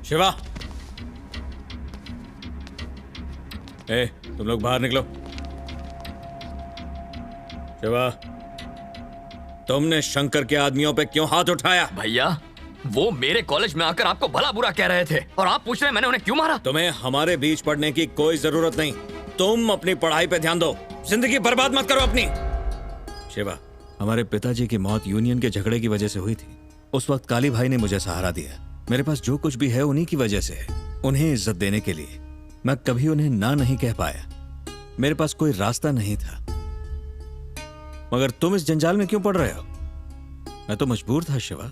शिवा, ए, तुम लोग बाहर निकलो। शिवा, तुमने शंकर के आदमियों पे क्यों हाथ उठाया? भैया, वो मेरे कॉलेज में आकर आपको भला बुरा कह रहे थे और आप पूछ रहे हैं मैंने उन्हें क्यों मारा? तुम्हें हमारे बीच पड़ने की कोई जरूरत नहीं। तुम अपनी पढ़ाई पे ध्यान दो, जिंदगी बर्बाद मत करो अपनी। शिवा, हमारे पिताजी की मौत यूनियन के झगड़े की वजह से हुई थी। उस वक्त काली भाई ने मुझे सहारा दिया। मेरे पास जो कुछ भी है उन्हीं की वजह से है। उन्हें इज्जत देने के लिए मैं कभी उन्हें ना नहीं कह पाया। मेरे पास कोई रास्ता नहीं था। मगर तुम इस जंजाल में क्यों पड़ रहे हो? मैं तो मजबूर था शिवा।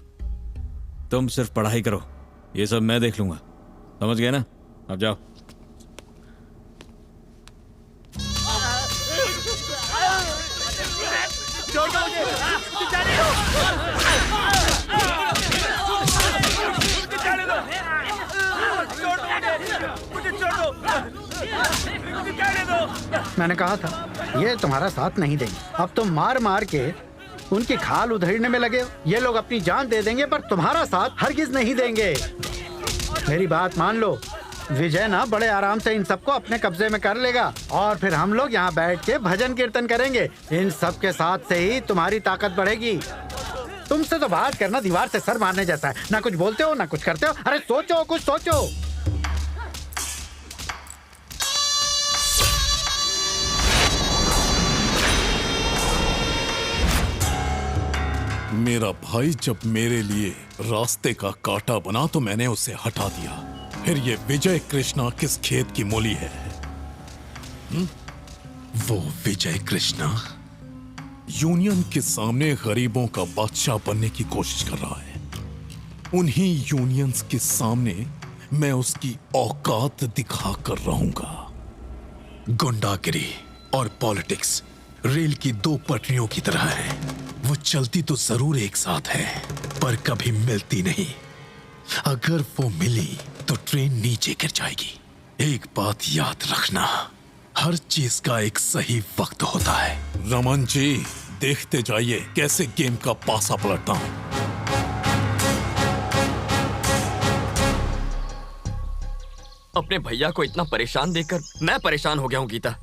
तुम सिर्फ पढ़ाई करो, ये सब मैं देख लूंगा। समझ गए ना? अब जाओ। मैंने कहा था ये तुम्हारा साथ नहीं देंगे। अब तुम मार मार के उनकी खाल उधेड़ने में लगे हो। ये लोग अपनी जान दे देंगे पर तुम्हारा साथ हरगिज नहीं देंगे। मेरी बात मान लो। विजय ना बड़े आराम से इन सबको अपने कब्जे में कर लेगा और फिर हम लोग यहाँ बैठ के भजन कीर्तन करेंगे। इन सब के साथ से ही तुम्हारी ताकत बढ़ेगी। तुमसे तो बात करना दीवार से सर मारने जैसा है। ना कुछ बोलते हो ना कुछ करते हो। अरे सोचो, कुछ सोचो। मेरा भाई जब मेरे लिए रास्ते का कांटा बना तो मैंने उसे हटा दिया। फिर ये विजय कृष्णा किस खेत की मूली है? वो विजय कृष्णा यूनियन के सामने गरीबों का बादशाह बनने की कोशिश कर रहा है। उन्हीं यूनियंस के सामने मैं उसकी औकात दिखा कर रहूंगा। गुंडागिरी और पॉलिटिक्स रेल की दो पटरियों की तरह है। वो चलती तो जरूर एक साथ है पर कभी मिलती नहीं। अगर वो मिली तो ट्रेन नीचे गिर जाएगी। एक बात याद रखना, हर चीज का एक सही वक्त होता है। रमन जी, देखते जाइए कैसे गेम का पासा पलटता हूं। अपने भैया को इतना परेशान देखकर मैं परेशान हो गया हूँ गीता।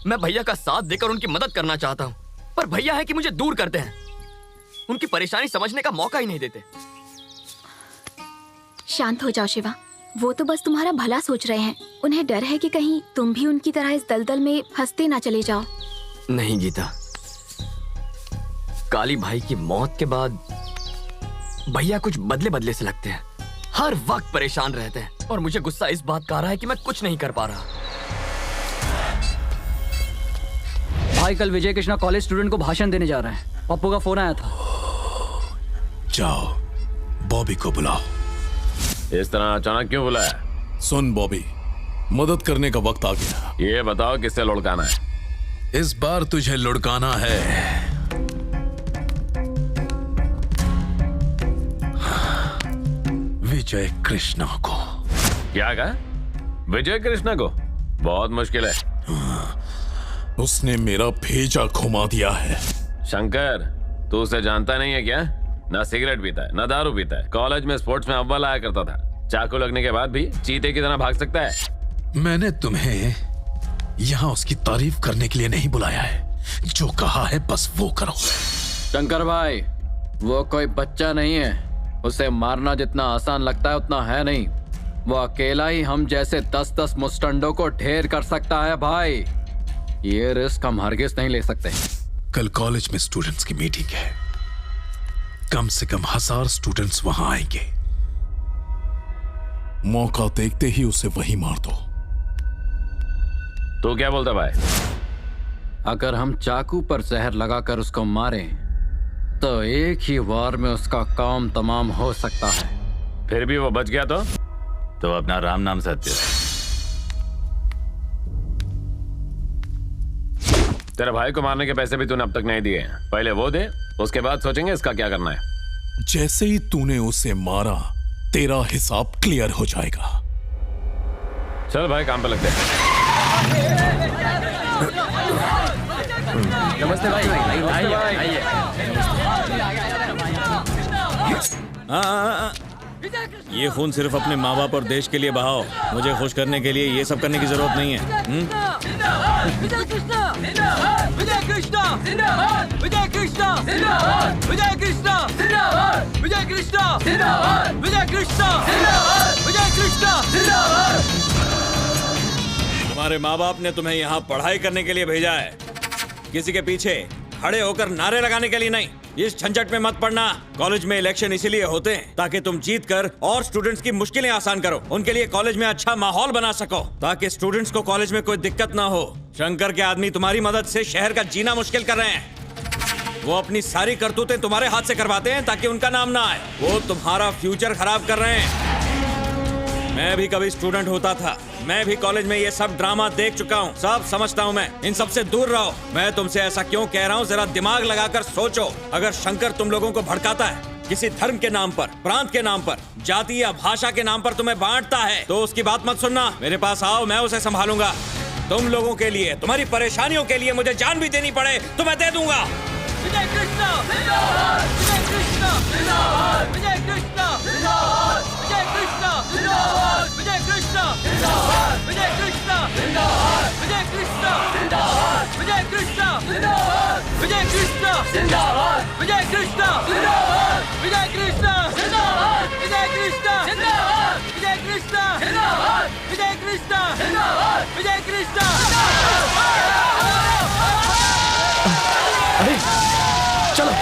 मैं भैया का साथ देकर उनकी मदद करना चाहता हूँ पर भैया है कि मुझे दूर करते हैं। उनकी परेशानी समझने का मौका ही नहीं देते। शांत हो जाओ शिवा, वो तो बस तुम्हारा भला सोच रहे हैं। उन्हें डर है कि कहीं तुम भी उनकी तरह इस दलदल में फंसते ना चले जाओ। नहीं गीता, काली भाई की मौत के बाद भैया कुछ बदले बदले से लगते हैं। हर वक्त परेशान रहते हैं और मुझे गुस्सा इस बात का आ रहा है कि मैं कुछ नहीं कर पा रहा। भाई कल विजय कृष्णा कॉलेज स्टूडेंट को भाषण देने जा रहे हैं। पप्पू का फोन आया था। जाओ बॉबी को बुलाओ। इस तरह अचानक क्यों बुलाया? सुन बॉबी, मदद करने का वक्त आ गया। ये बताओ किससे लुढ़काना है? इस बार तुझे लुढ़काना है विजय कृष्णा को। क्या कहा? विजय कृष्णा को? बहुत मुश्किल है। उसने मेरा भेजा घुमा दिया है। शंकर, तू उसे जानता नहीं है क्या? ना सिगरेट पीता है, ना दारू पीता है। कॉलेज में स्पोर्ट्स में अव्वल आया करता था। चाकू लगने के बाद भी चीते की तरह भाग सकता है। मैंने तुम्हें यहाँ उसकी तारीफ करने के लिए नहीं बुलाया है। जो कहा है बस वो करो। शंकर भाई, वो कोई बच्चा नहीं है। उसे मारना जितना आसान लगता है उतना है नहीं। वो अकेला ही हम जैसे 10-10 मुस्टंडों को ढेर कर सकता है भाई। ये रिस्क हम हरगिज नहीं ले सकते। कल कॉलेज में स्टूडेंट्स की मीटिंग है। कम से कम 1000 स्टूडेंट्स वहां आएंगे। मौका देखते ही उसे वही मार दो। तो क्या बोलता भाई? अगर हम चाकू पर जहर लगाकर उसको मारें तो एक ही वार में उसका काम तमाम हो सकता है। फिर भी वो बच गया तो अपना राम नाम सत्य। तेरे भाई को मारने के पैसे भी तूने अब तक नहीं दिए। पहले वो दे, उसके बाद सोचेंगे इसका क्या करना है। जैसे ही तूने उसे मारा तेरा हिसाब क्लियर हो जाएगा। चल भाई, काम पे लगते हैं। नमस्ते भाई। ये खून सिर्फ अपने माँ बाप और देश के लिए बहाओ। मुझे खुश करने के लिए ये सब करने की जरूरत नहीं है। विजय कृष्णा जिंदाबाद! विजय कृष्णा जिंदाबाद! विजय कृष्णा जिंदाबाद! विजय कृष्णा जिंदाबाद! विजय कृष्णा जिंदाबाद! विजय कृष्णा जिंदाबाद! विजय कृष्णा जिंदाबाद! तुम्हारे माँ बाप ने तुम्हें यहाँ पढ़ाई करने के लिए भेजा है, किसी के पीछे खड़े होकर नारे लगाने के लिए नहीं। इस झंझट में मत पड़ना। कॉलेज में इलेक्शन इसीलिए होते हैं ताकि तुम जीत कर और स्टूडेंट्स की मुश्किलें आसान करो। उनके लिए कॉलेज में अच्छा माहौल बना सको ताकि स्टूडेंट्स को कॉलेज में कोई दिक्कत ना हो। शंकर के आदमी तुम्हारी मदद से शहर का जीना मुश्किल कर रहे हैं। वो अपनी सारी करतूतें तुम्हारे हाथ से करवाते हैं ताकि उनका नाम ना आए। वो तुम्हारा फ्यूचर खराब कर रहे हैं। मैं भी कभी स्टूडेंट होता था। मैं भी कॉलेज में ये सब ड्रामा देख चुका हूँ। सब समझता हूँ मैं। इन सब से दूर रहो। मैं तुमसे ऐसा क्यों कह रहा हूँ, जरा दिमाग लगाकर सोचो। अगर शंकर तुम लोगों को भड़काता है, किसी धर्म के नाम पर, प्रांत के नाम पर, जाति या भाषा के नाम पर तुम्हें बांटता है, तो उसकी बात मत सुनना। मेरे पास आओ, मैं उसे संभालूंगा। तुम लोगों के लिए, तुम्हारी परेशानियों के लिए मुझे जान भी देनी पड़े तो मैं दे दूंगा। विजय कृष्णा जिंदाबाद! विजय कृष्णा जिंदाबाद! विजय कृष्णा जिंदाबाद! विजय कृष्णा जिंदाबाद! विजय कृष्णा जिंदाबाद! विजय कृष्णा जिंदाबाद! विजय कृष्णा जिंदाबाद! विजय कृष्णा जिंदाबाद! विजय कृष्णा जिंदाबाद! विजय कृष्णा जिंदाबाद! विजय कृष्णा जिंदाबाद! विजय कृष्णा जिंदाबाद! विजय कृष्णा जिंदाबाद! विजय कृष्णा जिंदाबाद! विजय कृष्णा अरे चलो।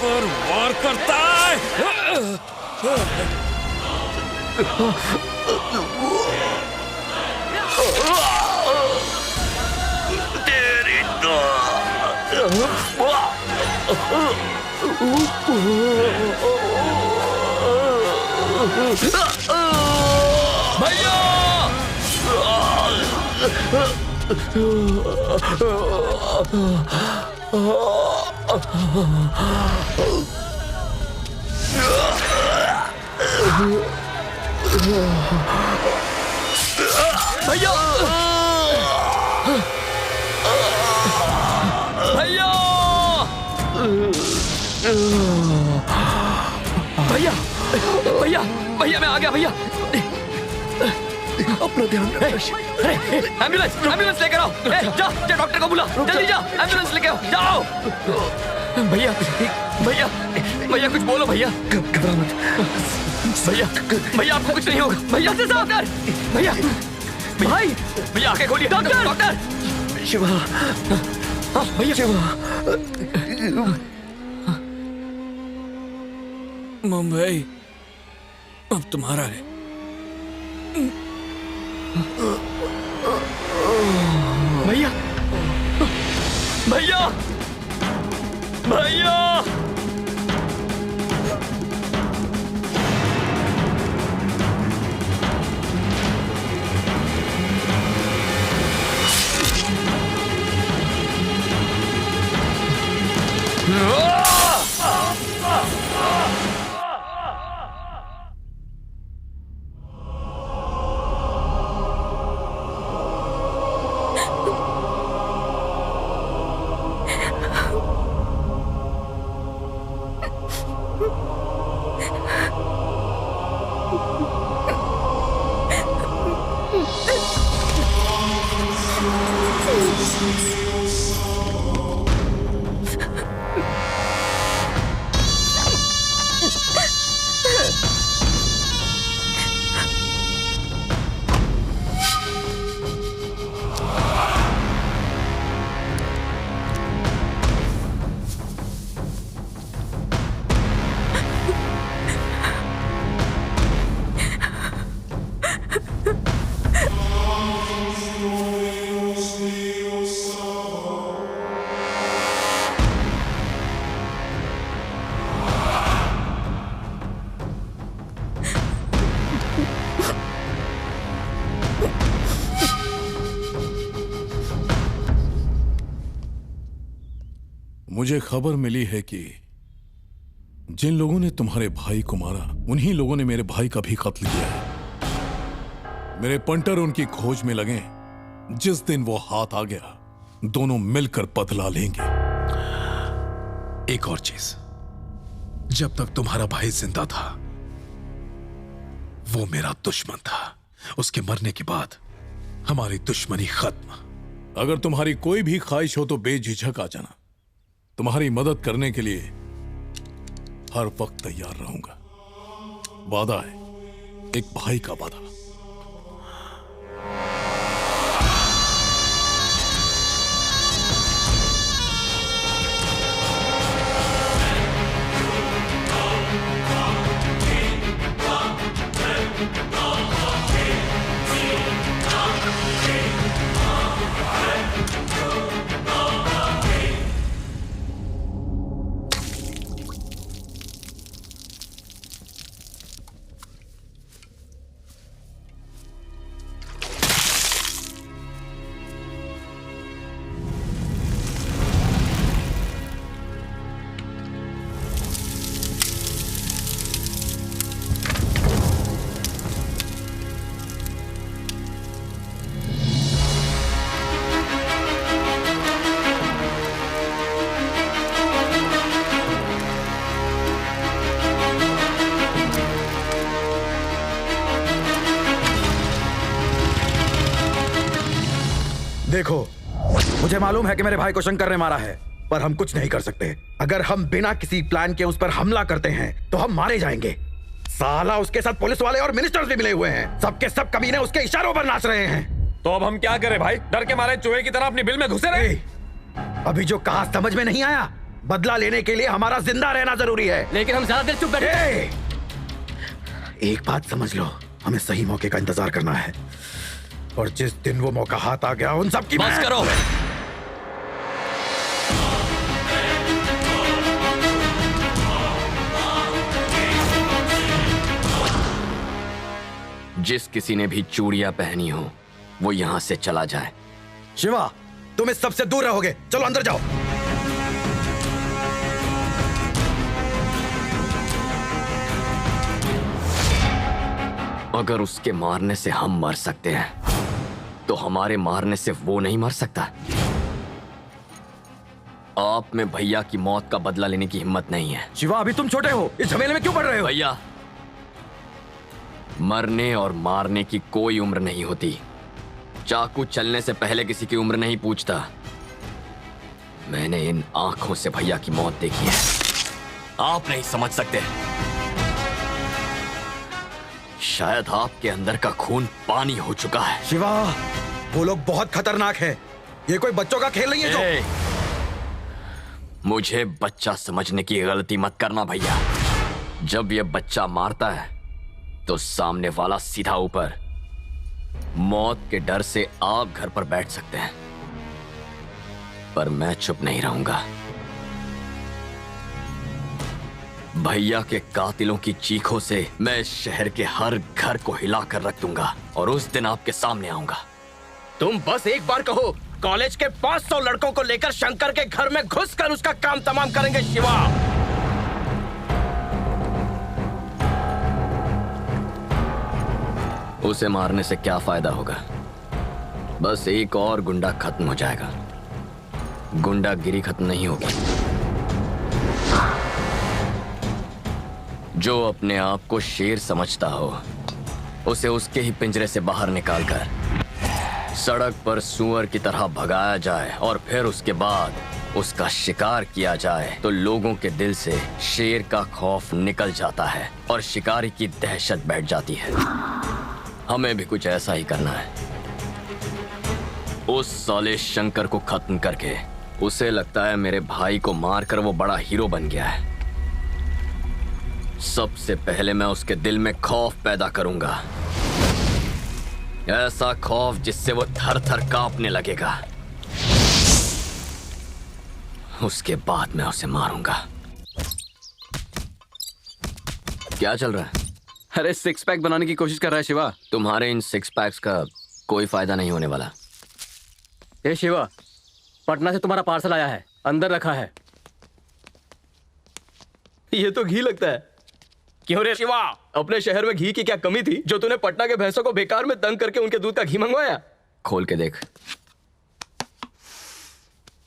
और वार करता है। तेरी भैया! भैया! भैया भैया भैया मैं आ गया भैया। अपना ध्यान एम्बुलेंस एम्बुलेंस लेकर आओ। जा जा डॉक्टर को बुला, जल्दी जा, एम्बुलेंस लेके आओ, जाओ। भैया भैया भैया कुछ बोलो भैया। घबरा मत भैया भैया आपको कुछ नहीं होगा। भैया से डॉक्टर भैया भाई भैया आंखें खोलिए। Doctor doctor Shiva. भैया शिवा। मुंबई अब तुम्हारा है। भैया भैया भैया मुझे खबर मिली है कि जिन लोगों ने तुम्हारे भाई को मारा उन्हीं लोगों ने मेरे भाई का भी कत्ल किया है। मेरे पंटर उनकी खोज में लगे। जिस दिन वो हाथ आ गया दोनों मिलकर बदला लेंगे। एक और चीज, जब तक तुम्हारा भाई जिंदा था वो मेरा दुश्मन था। उसके मरने के बाद हमारी दुश्मनी खत्म। अगर तुम्हारी कोई भी ख्वाहिश हो तो बेझिझक आ जाना। तुम्हारी मदद करने के लिए हर वक्त तैयार रहूंगा। वादा है, एक भाई का वादा। देखो, मुझे मालूम है कि मेरे भाई को शंकर ने मारा है, पर हम कुछ नहीं कर सकते। अगर हम बिना किसी प्लान के उस पर हमला करते हैं तो हम मारे जाएंगे। साला उसके साथ पुलिस वाले और मिनिस्टर्स भी मिले हुए हैं। सबके सब कमीने उसके इशारों पर नाच रहे हैं। तो अब हम क्या करें भाई? डर के मारे चूहे की तरह अपनी बिल में घुसे रहे। अभी जो कहा समझ में नहीं आया? बदला लेने के लिए हमारा जिंदा रहना जरूरी है। लेकिन हम ज्यादा देर चुप बैठे। एक बात समझ लो, हमें सही मौके का इंतजार करना है, और जिस दिन वो मौका हाथ आ गया उन सब की बस करो। जिस किसी ने भी चूड़ियां पहनी हो वो यहां से चला जाए। शिवा, तुम इस सबसे दूर रहोगे। चलो अंदर जाओ। अगर उसके मारने से हम मर सकते हैं तो हमारे मारने से वो नहीं मर सकता। आप में भैया की मौत का बदला लेने की हिम्मत नहीं है। शिवा, अभी तुम छोटे हो, इस झमेले में क्यों पड़ रहे हो? भैया, मरने और मारने की कोई उम्र नहीं होती। चाकू चलने से पहले किसी की उम्र नहीं पूछता। मैंने इन आंखों से भैया की मौत देखी है, आप नहीं समझ सकते। शायद आपके अंदर का खून पानी हो चुका है। शिवा, वो लोग बहुत खतरनाक हैं। ये कोई बच्चों का खेल नहीं है जो। मुझे बच्चा समझने की गलती मत करना भैया। जब ये बच्चा मारता है तो सामने वाला सीधा ऊपर। मौत के डर से आप घर पर बैठ सकते हैं, पर मैं चुप नहीं रहूंगा। भैया के कातिलों की चीखों से मैं इस शहर के हर घर को हिलाकर रख दूंगा और उस दिन आपके सामने आऊंगा। तुम बस एक बार कहो, कॉलेज के 500 लड़कों को लेकर शंकर के घर में घुसकर उसका काम तमाम करेंगे शिवा। उसे मारने से क्या फायदा होगा? बस एक और गुंडा खत्म हो जाएगा। गुंडागिरी खत्म नहीं होगी। जो अपने आप को शेर समझता हो, उसे उसके ही पिंजरे से बाहर निकालकर सड़क पर सूअर की तरह भगाया जाए और फिर उसके बाद उसका शिकार किया जाए तो लोगों के दिल से शेर का खौफ निकल जाता है और शिकारी की दहशत बैठ जाती है। हमें भी कुछ ऐसा ही करना है। उस साले शंकर को खत्म करके उसे लगता है मेरे भाई को मारकर वो बड़ा हीरो बन गया है। सबसे पहले मैं उसके दिल में खौफ पैदा करूंगा, ऐसा खौफ जिससे वो थर थर कांपने लगेगा। उसके बाद मैं उसे मारूंगा। क्या चल रहा है? अरे सिक्स पैक बनाने की कोशिश कर रहा है शिवा। तुम्हारे इन सिक्स पैक्स का कोई फायदा नहीं होने वाला। ए शिवा, पटना से तुम्हारा पार्सल आया है, अंदर रखा है। ये तो घी लगता है। क्यों रे शिवा, अपने शहर में घी की क्या कमी थी जो तूने पटना के भैंसों को बेकार में दंग करके उनके दूध का घी मंगवाया? खोल के देख।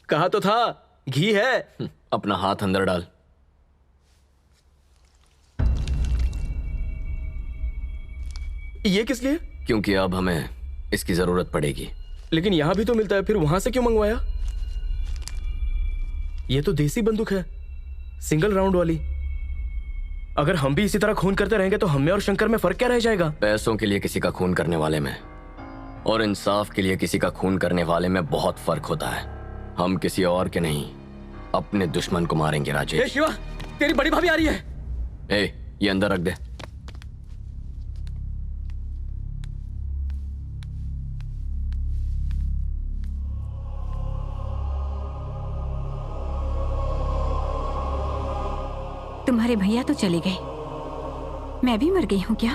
कहा तो था घी है। अपना हाथ अंदर डाल। ये किस लिए? क्योंकि अब हमें इसकी जरूरत पड़ेगी। लेकिन यहां भी तो मिलता है, फिर वहां से क्यों मंगवाया? ये तो देसी बंदूक है, सिंगल राउंड वाली। अगर हम भी इसी तरह खून करते रहेंगे तो हमें और शंकर में फर्क क्या रह जाएगा? पैसों के लिए किसी का खून करने वाले में और इंसाफ के लिए किसी का खून करने वाले में बहुत फर्क होता है। हम किसी और के नहीं, अपने दुश्मन को मारेंगे राजेश। ए शिवा, तेरी बड़ी भाभी आ रही है। ए, ये अंदर रख दे। तुम्हारे भैया तो चले गए, मैं भी मर गई हूं क्या?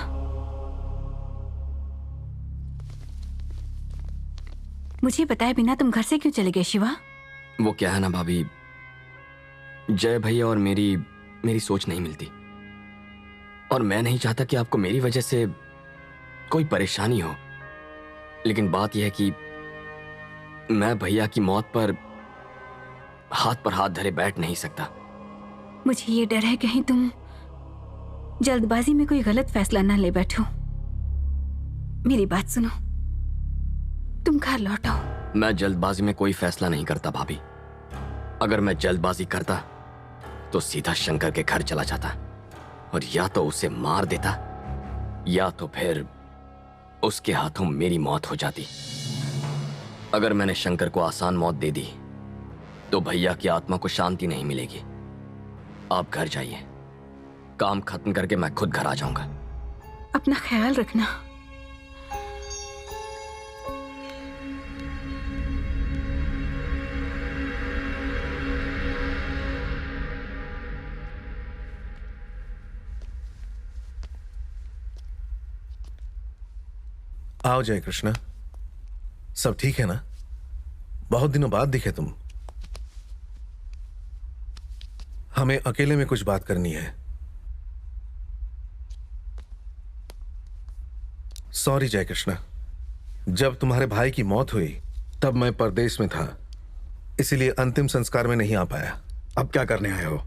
मुझे बताए बिना तुम घर से क्यों चले गए शिवा? वो क्या है ना भाभी, जय भैया और मेरी सोच नहीं मिलती और मैं नहीं चाहता कि आपको मेरी वजह से कोई परेशानी हो। लेकिन बात यह है कि मैं भैया की मौत पर हाथ धरे बैठ नहीं सकता। मुझे ये डर है कहीं तुम जल्दबाजी में कोई गलत फैसला ना ले बैठो। मेरी बात सुनो, तुम घर लौट आओ। मैं जल्दबाजी में कोई फैसला नहीं करता भाभी। अगर मैं जल्दबाजी करता तो सीधा शंकर के घर चला जाता और या तो उसे मार देता या तो फिर उसके हाथों मेरी मौत हो जाती। अगर मैंने शंकर को आसान मौत दे दी तो भैया की आत्मा को शांति नहीं मिलेगी। आप घर जाइए, काम खत्म करके मैं खुद घर आ जाऊंगा। अपना ख्याल रखना। आओ जय कृष्णा, सब ठीक है ना? बहुत दिनों बाद दिखे तुम। हमें अकेले में कुछ बात करनी है। सॉरी जय कृष्णा, जब तुम्हारे भाई की मौत हुई तब मैं परदेश में था इसीलिए अंतिम संस्कार में नहीं आ पाया। अब क्या करने आए हो?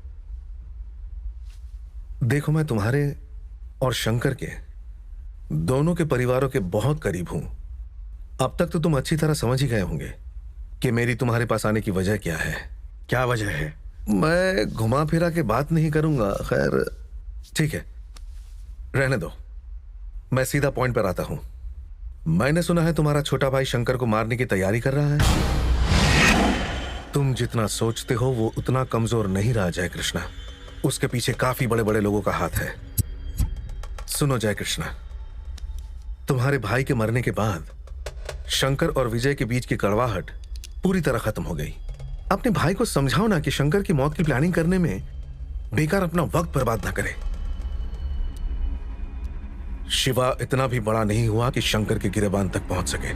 देखो, मैं तुम्हारे और शंकर के दोनों के परिवारों के बहुत करीब हूं। अब तक तो तुम अच्छी तरह समझ ही गए होंगे कि मेरी तुम्हारे पास आने की वजह क्या है। क्या वजह है? मैं घुमा फिरा के बात नहीं करूंगा। खैर ठीक है, रहने दो। मैं सीधा पॉइंट पर आता हूं। मैंने सुना है तुम्हारा छोटा भाई शंकर को मारने की तैयारी कर रहा है। तुम जितना सोचते हो वो उतना कमजोर नहीं रहा जय कृष्णा। उसके पीछे काफी बड़े बड़े लोगों का हाथ है। सुनो जय कृष्णा, तुम्हारे भाई के मरने के बाद शंकर और विजय के बीच की कड़वाहट पूरी तरह खत्म हो गई। अपने भाई को समझाओ ना कि शंकर की मौत की प्लानिंग करने में बेकार अपना वक्त बर्बाद ना करे। शिवा इतना भी बड़ा नहीं हुआ कि शंकर के गिरेबान तक पहुंच सके।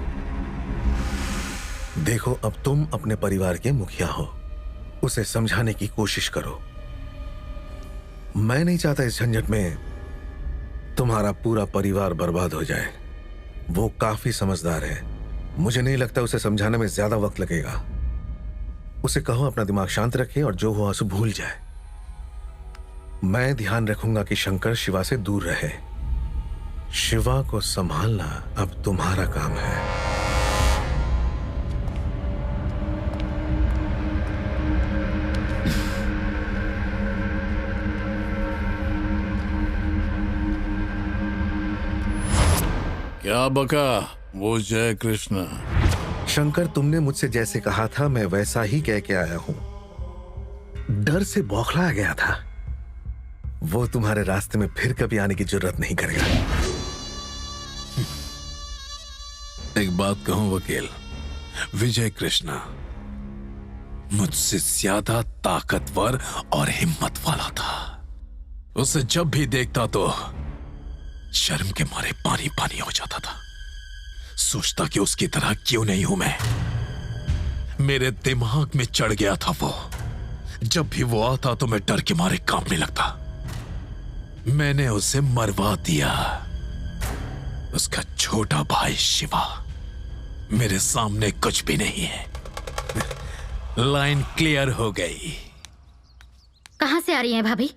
देखो, अब तुम अपने परिवार के मुखिया हो, उसे समझाने की कोशिश करो। मैं नहीं चाहता इस झंझट में तुम्हारा पूरा परिवार बर्बाद हो जाए। वो काफी समझदार है, मुझे नहीं लगता उसे समझाने में ज्यादा वक्त लगेगा। उसे कहो अपना दिमाग शांत रखे और जो हुआ उसे भूल जाए। मैं ध्यान रखूंगा कि शंकर शिवा से दूर रहे। शिवा को संभालना अब तुम्हारा काम है। क्या बका वो जय कृष्ण? शंकर, तुमने मुझसे जैसे कहा था मैं वैसा ही कह के आया हूं। डर से बौखला गया था। वो तुम्हारे रास्ते में फिर कभी आने की जरूरत नहीं करेगा। एक बात कहूं वकील, विजय कृष्णा मुझसे ज्यादा ताकतवर और हिम्मत वाला था। उसे जब भी देखता तो शर्म के मारे पानी पानी हो जाता था। सोचता कि उसकी तरह क्यों नहीं हूं मैं। मेरे दिमाग में चढ़ गया था वो। जब भी वो आता तो मैं डर के मारे कांपने लगता। मैंने उसे मरवा दिया। उसका छोटा भाई शिवा मेरे सामने कुछ भी नहीं है। लाइन क्लियर हो गई। कहां से आ रही हैं भाभी?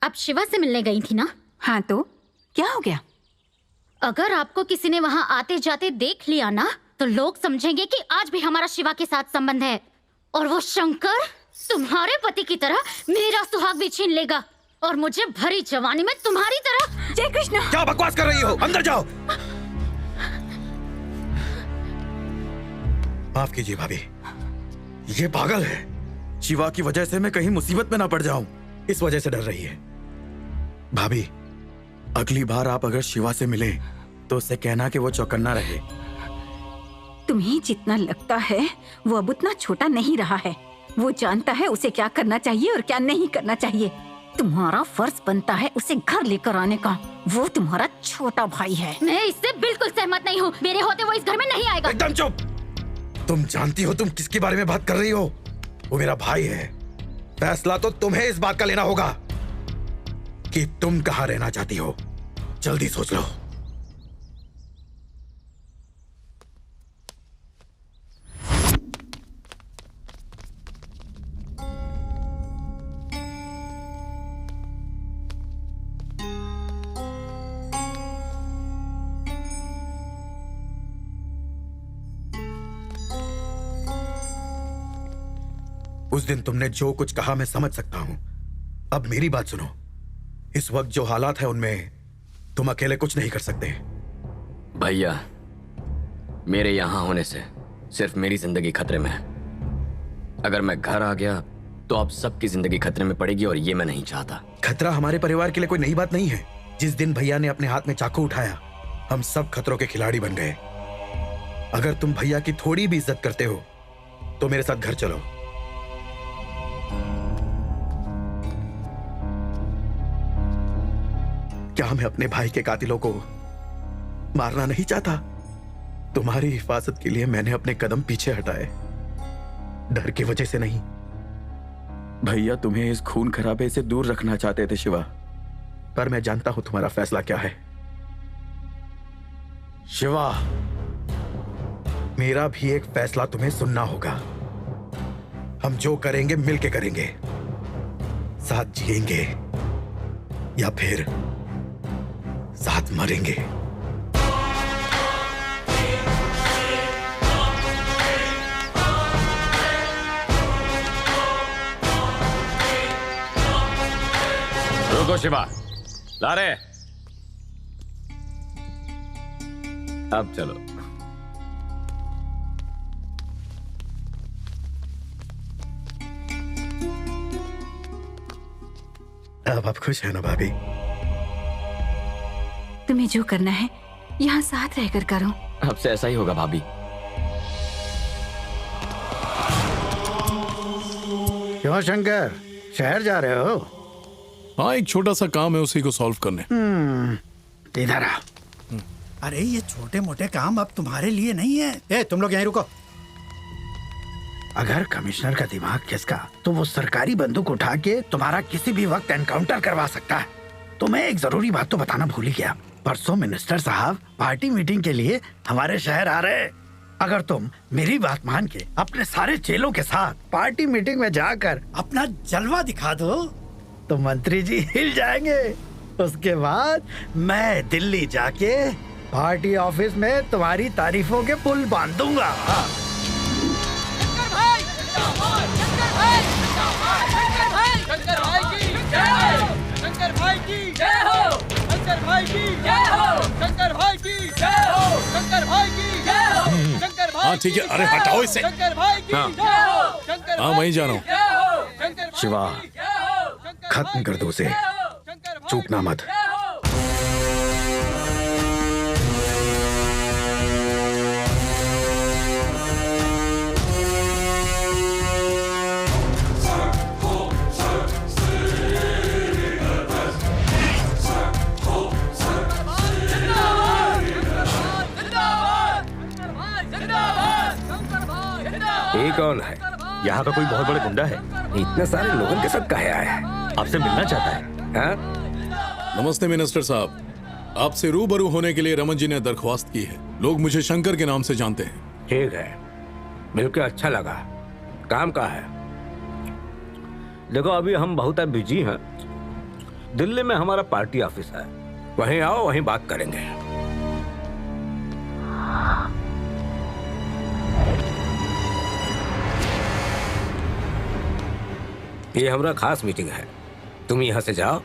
आप शिवा से मिलने गई थी ना? हाँ, तो क्या हो गया? अगर आपको किसी ने वहां आते जाते देख लिया ना तो लोग समझेंगे कि आज भी हमारा शिवा के साथ संबंध है। और वो शंकर तुम्हारे पति की तरह मेरा सुहाग भी छीन लेगा और मुझे भरी जवानी में तुम्हारी तरह। जय कृष्ण! क्या बकवास कर रही हो? अंदर जाओ। माफ कीजिए भाभी, ये पागल है। शिवा की वजह से मैं कहीं मुसीबत में ना पड़ जाऊं, इस वजह से डर रही है। भाभी, अगली बार आप अगर शिवा से मिले तो उससे कहना कि वो चौकन्ना रहे। तुम्हें जितना लगता है वो अब उतना छोटा नहीं रहा है। वो जानता है उसे क्या करना चाहिए और क्या नहीं करना चाहिए। तुम्हारा फर्ज बनता है उसे घर लेकर आने का। वो तुम्हारा छोटा भाई है। मैं इससे बिल्कुल सहमत नहीं हूँ। मेरे होते वो इस घर में नहीं आएगा। एकदम चुप। तुम जानती हो तुम किसके बारे में बात कर रही हो? वो मेरा भाई है। फैसला तो तुम्हें इस बात का लेना होगा कि तुम कहां रहना चाहती हो। जल्दी सोच लो। उस दिन तुमने जो कुछ कहा मैं समझ सकता हूं। अब मेरी बात सुनो। इस वक्त जो हालात है उनमें तुम अकेले कुछ नहीं कर सकते। भैया, मेरे यहां होने से सिर्फ मेरी जिंदगी खतरे में है। अगर मैं घर आ गया तो आप सबकी जिंदगी खतरे में पड़ेगी और ये मैं नहीं चाहता। खतरा हमारे परिवार के लिए कोई नई बात नहीं है। जिस दिन भैया ने अपने हाथ में चाकू उठाया हम सब खतरों के खिलाड़ी बन गए। अगर तुम भैया की थोड़ी भी इज्जत करते हो तो मेरे साथ घर चलो। क्या मैं अपने भाई के कातिलों को मारना नहीं चाहता? तुम्हारी हिफाजत के लिए मैंने अपने कदम पीछे हटाए, डर की वजह से नहीं। भैया तुम्हें इस खून खराबे से दूर रखना चाहते थे शिवा, पर मैं जानता हूं तुम्हारा फैसला क्या है। शिवा, मेरा भी एक फैसला तुम्हें सुनना होगा। हम जो करेंगे मिलके करेंगे, साथ जिएंगे या फिर साथ मरेंगे। रुको शिवा, ला रे। अब चलो। अब आप खुश है ना भाभी? तुम्हें जो करना है यहाँ साथ रहकर करो। अब से ऐसा ही होगा भाभी। क्यों शंकर, शहर जा रहे हो? हाँ, एक छोटा सा काम है, उसी को सॉल्व करने। इधर आ। अरे ये छोटे मोटे काम अब तुम्हारे लिए नहीं है। ए, तुम लोग यहीं रुको। अगर कमिश्नर का दिमाग खिसका तो वो सरकारी बंदूक उठा के तुम्हारा किसी भी वक्त एनकाउंटर करवा सकता है। तो मैं एक जरूरी बात तो बताना भूल ही गया। परसों मिनिस्टर साहब पार्टी मीटिंग के लिए हमारे शहर आ रहे हैं। अगर तुम मेरी बात मान के अपने सारे चेलों के साथ पार्टी मीटिंग में जाकर अपना जलवा दिखा दो तो मंत्री जी हिल जाएंगे। उसके बाद मैं दिल्ली जाके पार्टी ऑफिस में तुम्हारी तारीफों के पुल बांध दूंगा। शंकर भाई की जय हो, शंकर भाई की जय हो, शंकर भाई की जय हो, शंकर भाई की जय हो, शंकर भाई की जय हो, शंकर भाई। हाँ ठीक है, अरे हटाओ इसे। शंकर भाई की जय हो, शंकर। हाँ वहीं जा रहा हूँ। शिवा, खत्म कर दो उसे, चूकना मत। ये कौन है? यहाँ का कोई बहुत बड़ा गुंडा है। इतने सारे लोगों के साथ काहे आया है? आपसे मिलना चाहता है। हाँ? नमस्ते मिनिस्टर साहब, आपसे रूबरू होने के लिए रमन जी ने दरख्वास्त की है। लोग मुझे शंकर के नाम से जानते हैं। ठीक है, मिलकर अच्छा लगा। काम का है? देखो अभी हम बहुत बिजी हैं। दिल्ली में हमारा पार्टी ऑफिस है, वहीं आओ, वहीं बात करेंगे। ये हमारा खास मीटिंग है, तुम यहाँ से जाओ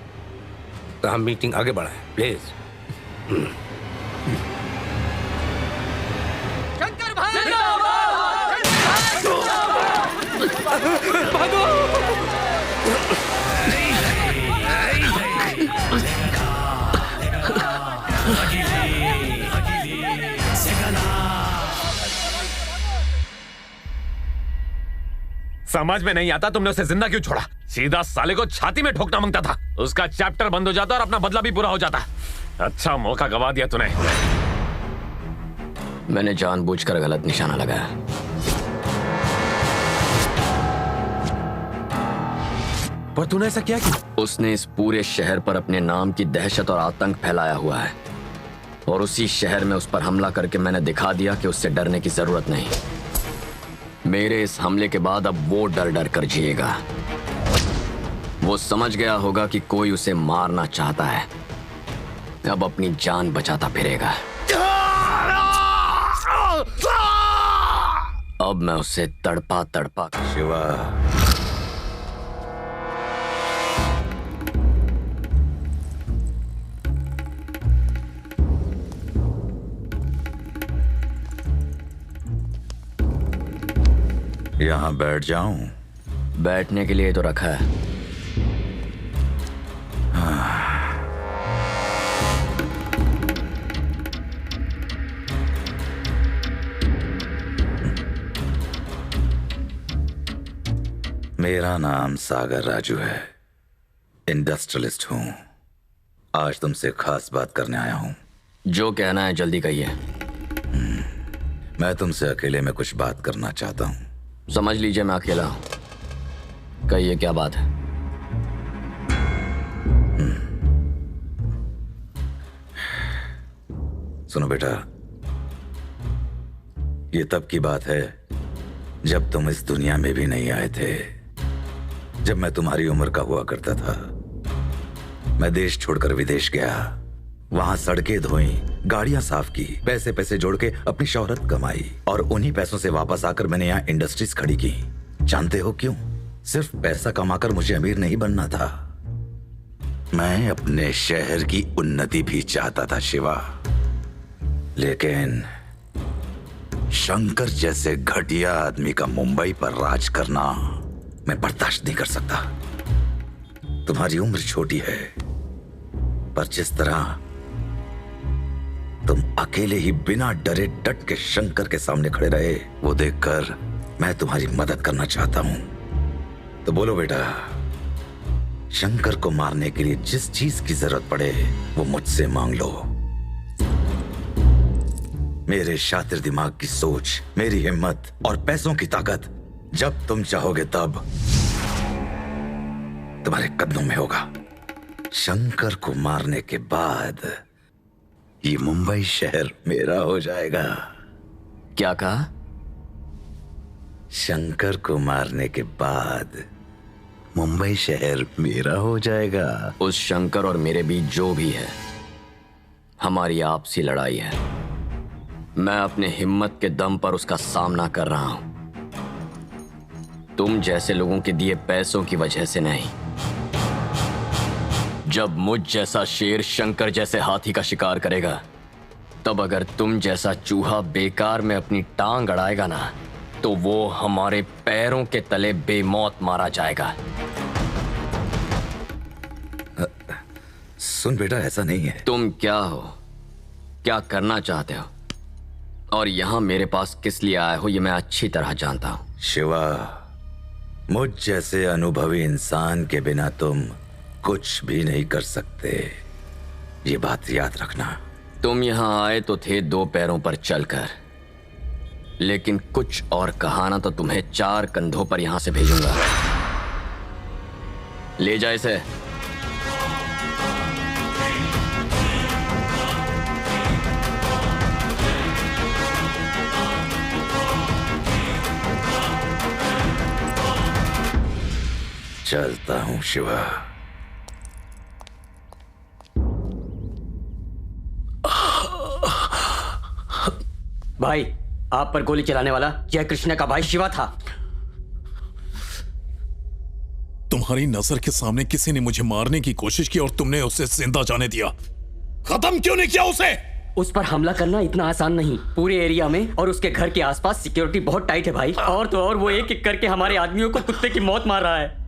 तो हम मीटिंग आगे बढ़ाएं, प्लीज। शंकर भाई भागो। समझ में नहीं आता तुमने उसे जिंदा क्यों छोड़ा? सीधा साले को छाती में ठोकना मांगता था, उसका चैप्टर बंद हो जाता और अपना बदला भी पूरा हो जाता। अच्छा मौका गवा दिया तूने। मैंने जानबूझकर गलत निशाना लगाया। पर तूने ऐसा क्या किया? उसने इस पूरे शहर पर अपने नाम की दहशत और आतंक फैलाया हुआ है, और उसी शहर में उस पर हमला करके मैंने दिखा दिया कि उससे डरने की जरूरत नहीं। मेरे इस हमले के बाद अब वो डर डर कर जिएगा। वो समझ गया होगा कि कोई उसे मारना चाहता है, अब अपनी जान बचाता फिरेगा। अब मैं उसे तड़पा तड़पा। शिवा, यहाँ बैठ जाऊं? बैठने के लिए तो रखा है। मेरा नाम सागर राजू है, इंडस्ट्रियलिस्ट हूं। आज तुमसे खास बात करने आया हूं। जो कहना है जल्दी कहिए। मैं तुमसे अकेले में कुछ बात करना चाहता हूं। समझ लीजिए मैं अकेला हूं। कहिए क्या बात है? सुनो बेटा, ये तब की बात है जब तुम इस दुनिया में भी नहीं आए थे, जब मैं तुम्हारी उम्र का हुआ करता था। मैं देश छोड़कर विदेश गया, वहां सड़कें धोई, गाड़ियां साफ की, पैसे पैसे जोड़ के अपनी शोहरत कमाई और उन्हीं पैसों से वापस आकर मैंने यहाँ इंडस्ट्रीज खड़ी की। जानते हो क्यों? सिर्फ पैसा कमाकर मुझे अमीर नहीं बनना था, मैं अपने शहर की उन्नति भी चाहता था शिवा। लेकिन शंकर जैसे घटिया आदमी का मुंबई पर राज करना मैं बर्दाश्त नहीं कर सकता। तुम्हारी उम्र छोटी है, पर जिस तरह तुम अकेले ही बिना डरे डट के शंकर के सामने खड़े रहे, वो देखकर मैं तुम्हारी मदद करना चाहता हूं। तो बोलो बेटा, शंकर को मारने के लिए जिस चीज की जरूरत पड़े वो मुझसे मांग लो। मेरे शातिर दिमाग की सोच, मेरी हिम्मत और पैसों की ताकत जब तुम चाहोगे तब तुम्हारे कदमों में होगा। शंकर को मारने के बाद ये मुंबई शहर मेरा हो जाएगा। क्या कहा? शंकर को मारने के बाद मुंबई शहर मेरा हो जाएगा। उस शंकर और मेरे बीच जो भी है, हमारी आपसी लड़ाई है। मैं अपने हिम्मत के दम पर उसका सामना कर रहा हूं, तुम जैसे लोगों के दिए पैसों की वजह से नहीं। जब मुझ जैसा शेर शंकर जैसे हाथी का शिकार करेगा, तब अगर तुम जैसा चूहा बेकार में अपनी टांग अड़ाएगा ना, तो वो हमारे पैरों के तले बेमौत मारा जाएगा। सुन बेटा, ऐसा नहीं है। तुम क्या हो, क्या करना चाहते हो, और यहां मेरे पास किस लिए आए हो, ये मैं अच्छी तरह जानता हूं। शिवा, मुझ जैसे अनुभवी इंसान के बिना तुम कुछ भी नहीं कर सकते, ये बात याद रखना। तुम यहां आए तो थे दो पैरों पर चलकर, लेकिन कुछ और कहा ना तो तुम्हें 4 कंधों पर यहां से भेजूंगा। ले जा इसे। चलता हूं शिवा। भाई, आप पर गोली चलाने वाला जय कृष्ण का भाई शिवा था। तुम्हारी नजर के सामने किसी ने मुझे मारने की कोशिश की और तुमने उसे जिंदा जाने दिया। खत्म क्यों नहीं किया उसे? उस पर हमला करना इतना आसान नहीं। पूरे एरिया में और उसके घर के आसपास सिक्योरिटी बहुत टाइट है भाई। और तो और वो एक एक करके हमारे आदमियों को कुत्ते की मौत मार रहा है।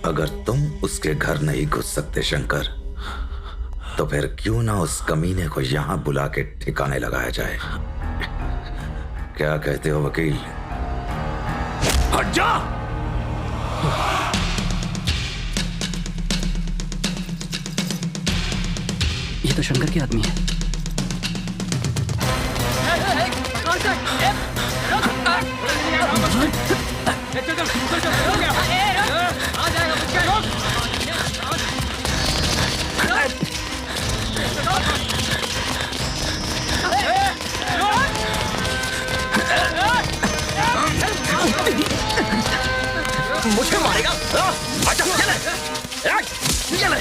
अगर तुम उसके घर नहीं घुस सकते शंकर, तो फिर क्यों ना उस कमीने को यहां बुला के ठिकाने लगाया जाए। क्या कहते हो वकील? हट जा! ये तो शंकर के आदमी है। मुझको मारेगा? अच्छा, चले, चले,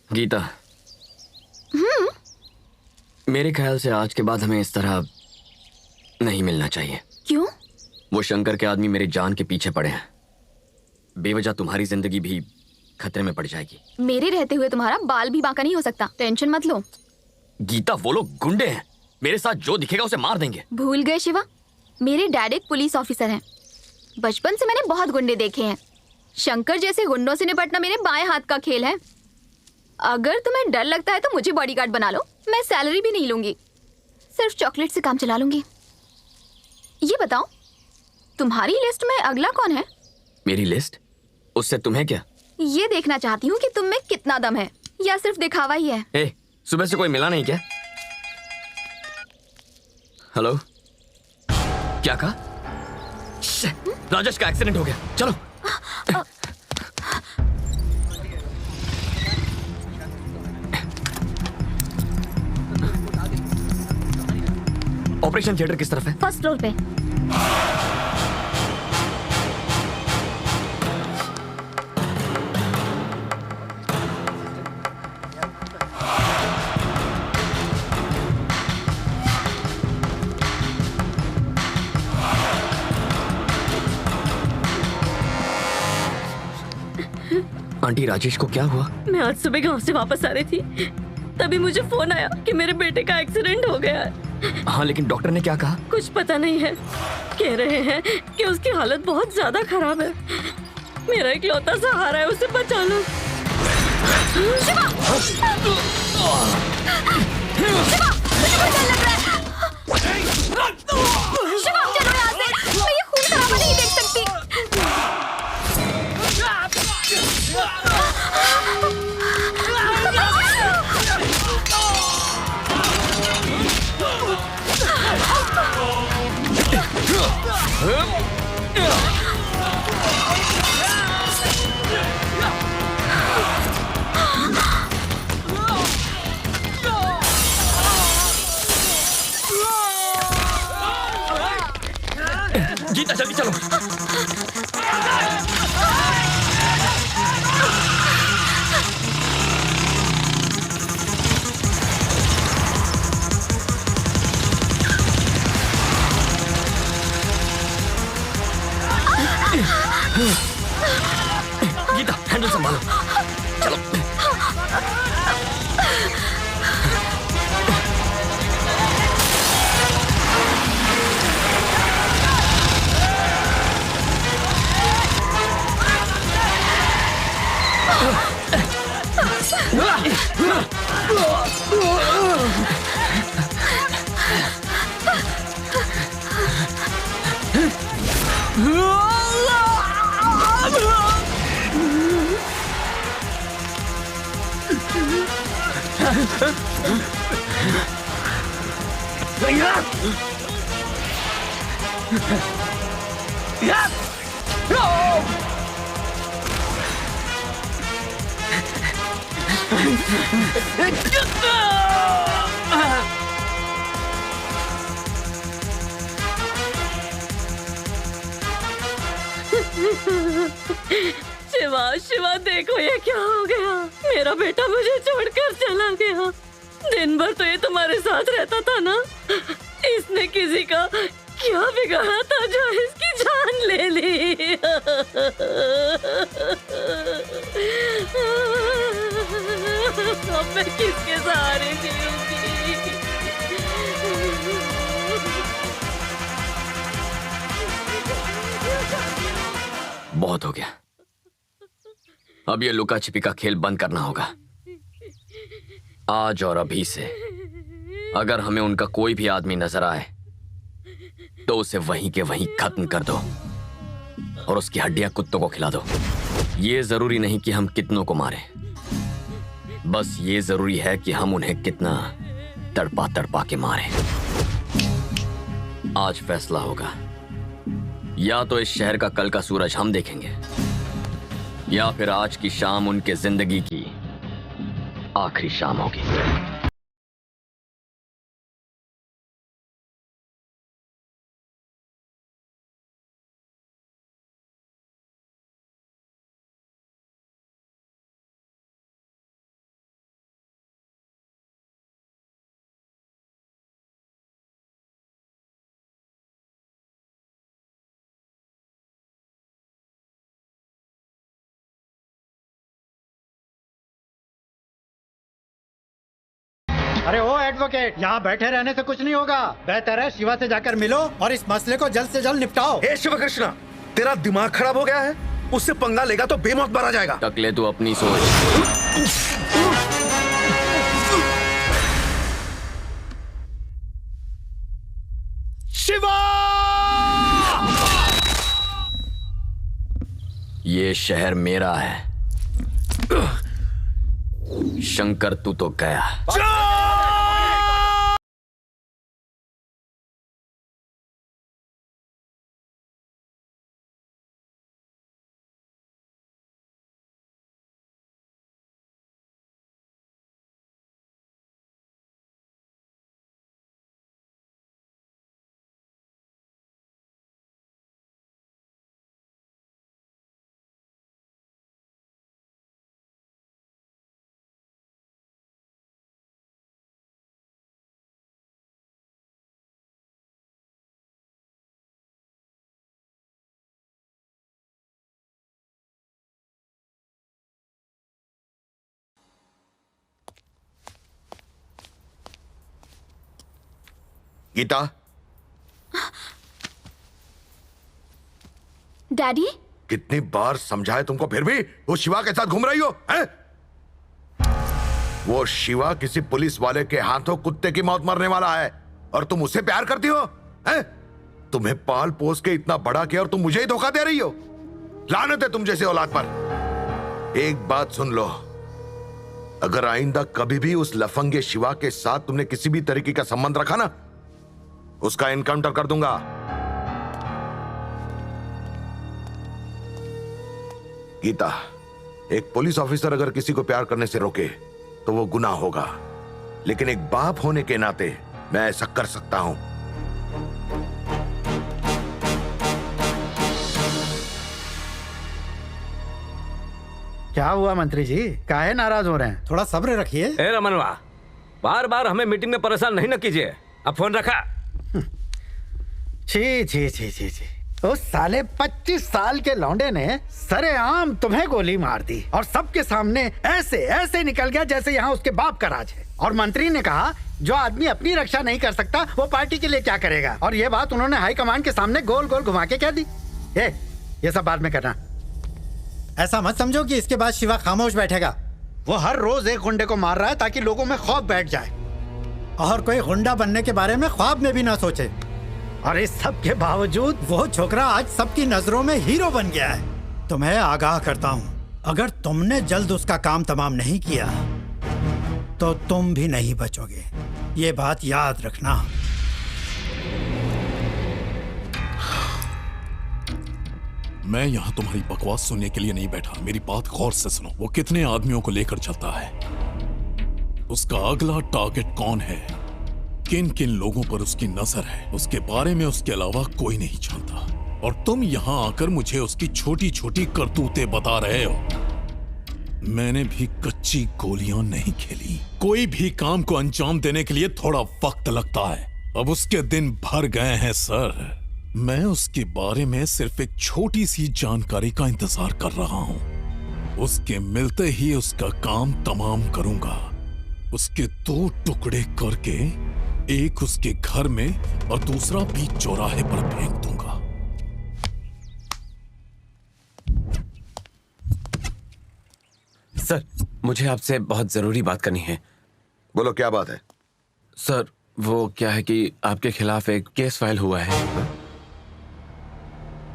गीता, मेरे ख्याल से आज के बाद हमें इस तरह नहीं मिलना चाहिए। क्यों? वो शंकर के आदमी मेरे जान के पीछे पड़े हैं। बेवजह तुम्हारी जिंदगी भी खतरे में पड़ जाएगी। मेरे रहते हुए तुम्हारा बाल भी बांका नहीं हो सकता, टेंशन मत लो। गीता, वो लोग गुंडे हैं, मेरे साथ जो दिखेगा उसे मार देंगे। भूल गए शिवा, मेरे डैड एक पुलिस ऑफिसर हैं। बचपन से मैंने बहुत गुंडे देखे हैं। शंकर जैसे गुंडों से निपटना मेरे बाएं हाथ का खेल है। अगर तुम्हें डर लगता है तो मुझे बॉडीगार्ड बना लो, मैं सैलरी भी नहीं लूंगी, सिर्फ चॉकलेट से काम चला लूंगी। ये बताओ, तुम्हारी लिस्ट में अगला कौन है? मेरी लिस्ट? उससे तुम्हें क्या? ये देखना चाहती हूँ कि तुम में कितना दम है, या सिर्फ दिखावा ही है। ए, सुबह से कोई मिला नहीं क्या? हेलो, क्या कहा? राजेश का एक्सीडेंट हो गया, चलो। ऑपरेशन थिएटर किस तरफ है? फर्स्ट फ्लोर पे। आंटी, राजेश को क्या हुआ? मैं आज सुबह गांव से वापस आ रही थी, तभी मुझे फोन आया कि मेरे बेटे का एक्सीडेंट हो गया है। हाँ, लेकिन डॉक्टर ने क्या कहा? कुछ पता नहीं है, कह रहे हैं कि उसकी हालत बहुत ज्यादा खराब है। मेरा इकलौता सहारा है, उसे बचा लो। शिवा! शिवा! मुझे डर लग रहा है। शिवा, चलो यहाँ से, मैं ये खून खराबा नहीं देख सकती। गीता, जल्दी चलो। गीता, हैंडल संभालो, चलो। शिवा, शिवा, देखो ये क्या हो गया। मेरा बेटा मुझे छोड़कर चला गया। दिन भर तो ये तुम्हारे साथ रहता था ना। इसने किसी का क्या बिगाड़ा था जो इसकी जान ले ली? अब मैं किसके सहारे जीऊंगी? बहुत हो गया, अब ये लुका छिपी का खेल बंद करना होगा। आज और अभी से अगर हमें उनका कोई भी आदमी नजर आए तो उसे वहीं के वहीं खत्म कर दो और उसकी हड्डियां कुत्तों को खिला दो। ये जरूरी नहीं कि हम कितनों को मारें, बस ये जरूरी है कि हम उन्हें कितना तड़पा तड़पा के मारें। आज फैसला होगा, या तो इस शहर का कल का सूरज हम देखेंगे, या फिर आज की शाम उनके जिंदगी की आखिरी शाम होगी। अरे ओ एडवोकेट, यहाँ बैठे रहने से कुछ नहीं होगा। बेहतर है शिवा से जाकर मिलो और इस मसले को जल्द से जल्द निपटाओ। ए शिव कृष्णा, तेरा दिमाग खराब हो गया है? उससे पंगा लेगा तो बेमौत मारा जाएगा। टकले तू अपनी सोच। ये शहर मेरा है। शंकर तू तो गया। गीता। डैडी, कितनी बार समझाए तुमको, फिर भी वो शिवा के साथ घूम रही हो हैं? वो शिवा किसी पुलिस वाले के हाथों कुत्ते की मौत मरने वाला है और तुम उससे प्यार करती हो हैं? तुम्हें पाल पोस के इतना बड़ा किया और तुम मुझे ही धोखा दे रही हो। लानत है तुम जैसे औलाद पर। एक बात सुन लो, अगर आइंदा कभी भी उस लफंगे शिवा के साथ तुमने किसी भी तरीके का संबंध रखा ना, उसका एनकाउंटर कर दूंगा। गीता, एक पुलिस ऑफिसर अगर किसी को प्यार करने से रोके तो वो गुनाह होगा, लेकिन एक बाप होने के नाते मैं ऐसा कर सकता हूं। क्या हुआ मंत्री जी, काहे नाराज हो रहे हैं? थोड़ा सब्र रखिए। ए रमनवा, बार बार हमें मीटिंग में परेशान नहीं न कीजिए। अब फोन रखा। छी छी छी छी छी, उस साले 25 साल के लौंडे ने सरेआम तुम्हें गोली मार दी और सबके सामने ऐसे ऐसे निकल गया जैसे यहाँ उसके बाप का राज है। और मंत्री ने कहा जो आदमी अपनी रक्षा नहीं कर सकता वो पार्टी के लिए क्या करेगा। और ये बात उन्होंने हाई कमान के सामने गोल गोल घुमा के कह दी। ये सब बाद में करना। ऐसा मत समझो कि इसके बाद शिवा खामोश बैठेगा। वो हर रोज एक गुंडे को मार रहा है ताकि लोगों में खौफ बैठ जाए और कोई गुंडा बनने के बारे में ख्वाब में भी ना सोचे। और इस सब के बावजूद वो छोकरा आज सबकी नजरों में हीरो बन गया है। तुम्हें आगाह करता हूँ, अगर तुमने जल्द उसका काम तमाम नहीं किया तो तुम भी नहीं बचोगे। ये बात याद रखना। मैं यहाँ तुम्हारी बकवास सुनने के लिए नहीं बैठा, मेरी बात गौर से सुनो। वो कितने आदमियों को लेकर चलता है, उसका अगला टारगेट कौन है, किन किन लोगों पर उसकी नजर है, उसके बारे में उसके अलावा कोई नहीं जानता। और तुम यहाँ आकर मुझे उसकी छोटी छोटी करतूतें बता रहे हो। मैंने भी कच्ची गोलियां नहीं खेली। कोई भी काम को अंजाम देने के लिए थोड़ा वक्त लगता है। अब उसके दिन भर गए हैं सर। मैं उसके बारे में सिर्फ एक छोटी सी जानकारी का इंतजार कर रहा हूं। उसके मिलते ही उसका काम तमाम करूंगा। उसके 2 टुकड़े करके एक उसके घर में और दूसरा बीच चौराहे पर फेंक दूंगा। सर, मुझे आपसे बहुत जरूरी बात करनी है। बोलो, क्या बात है? सर, वो क्या है कि आपके खिलाफ एक केस फाइल हुआ है।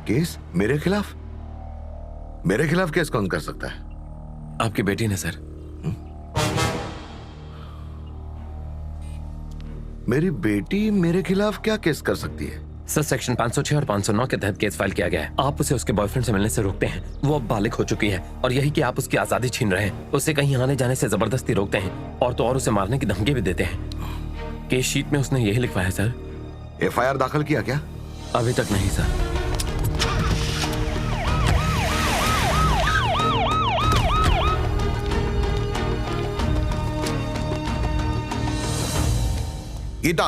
केस? मेरे खिलाफ? मेरे खिलाफ केस कौन कर सकता है? आपकी बेटी ने सर। मेरी बेटी मेरे खिलाफ क्या केस कर सकती है? सर, सेक्शन 506 और 509 के तहत केस फाइल किया गया है। आप उसे उसके बॉयफ्रेंड से मिलने से रोकते हैं। वो अब बालिग हो चुकी है और यही कि आप उसकी आजादी छीन रहे हैं। उसे कहीं आने जाने से जबरदस्ती रोकते हैं और तो और उसे मारने की धमकी भी देते हैं। केस शीट में उसने यही लिखवाया सर। एफआईआर दाखिल किया क्या? अभी तक नहीं सर। गीता,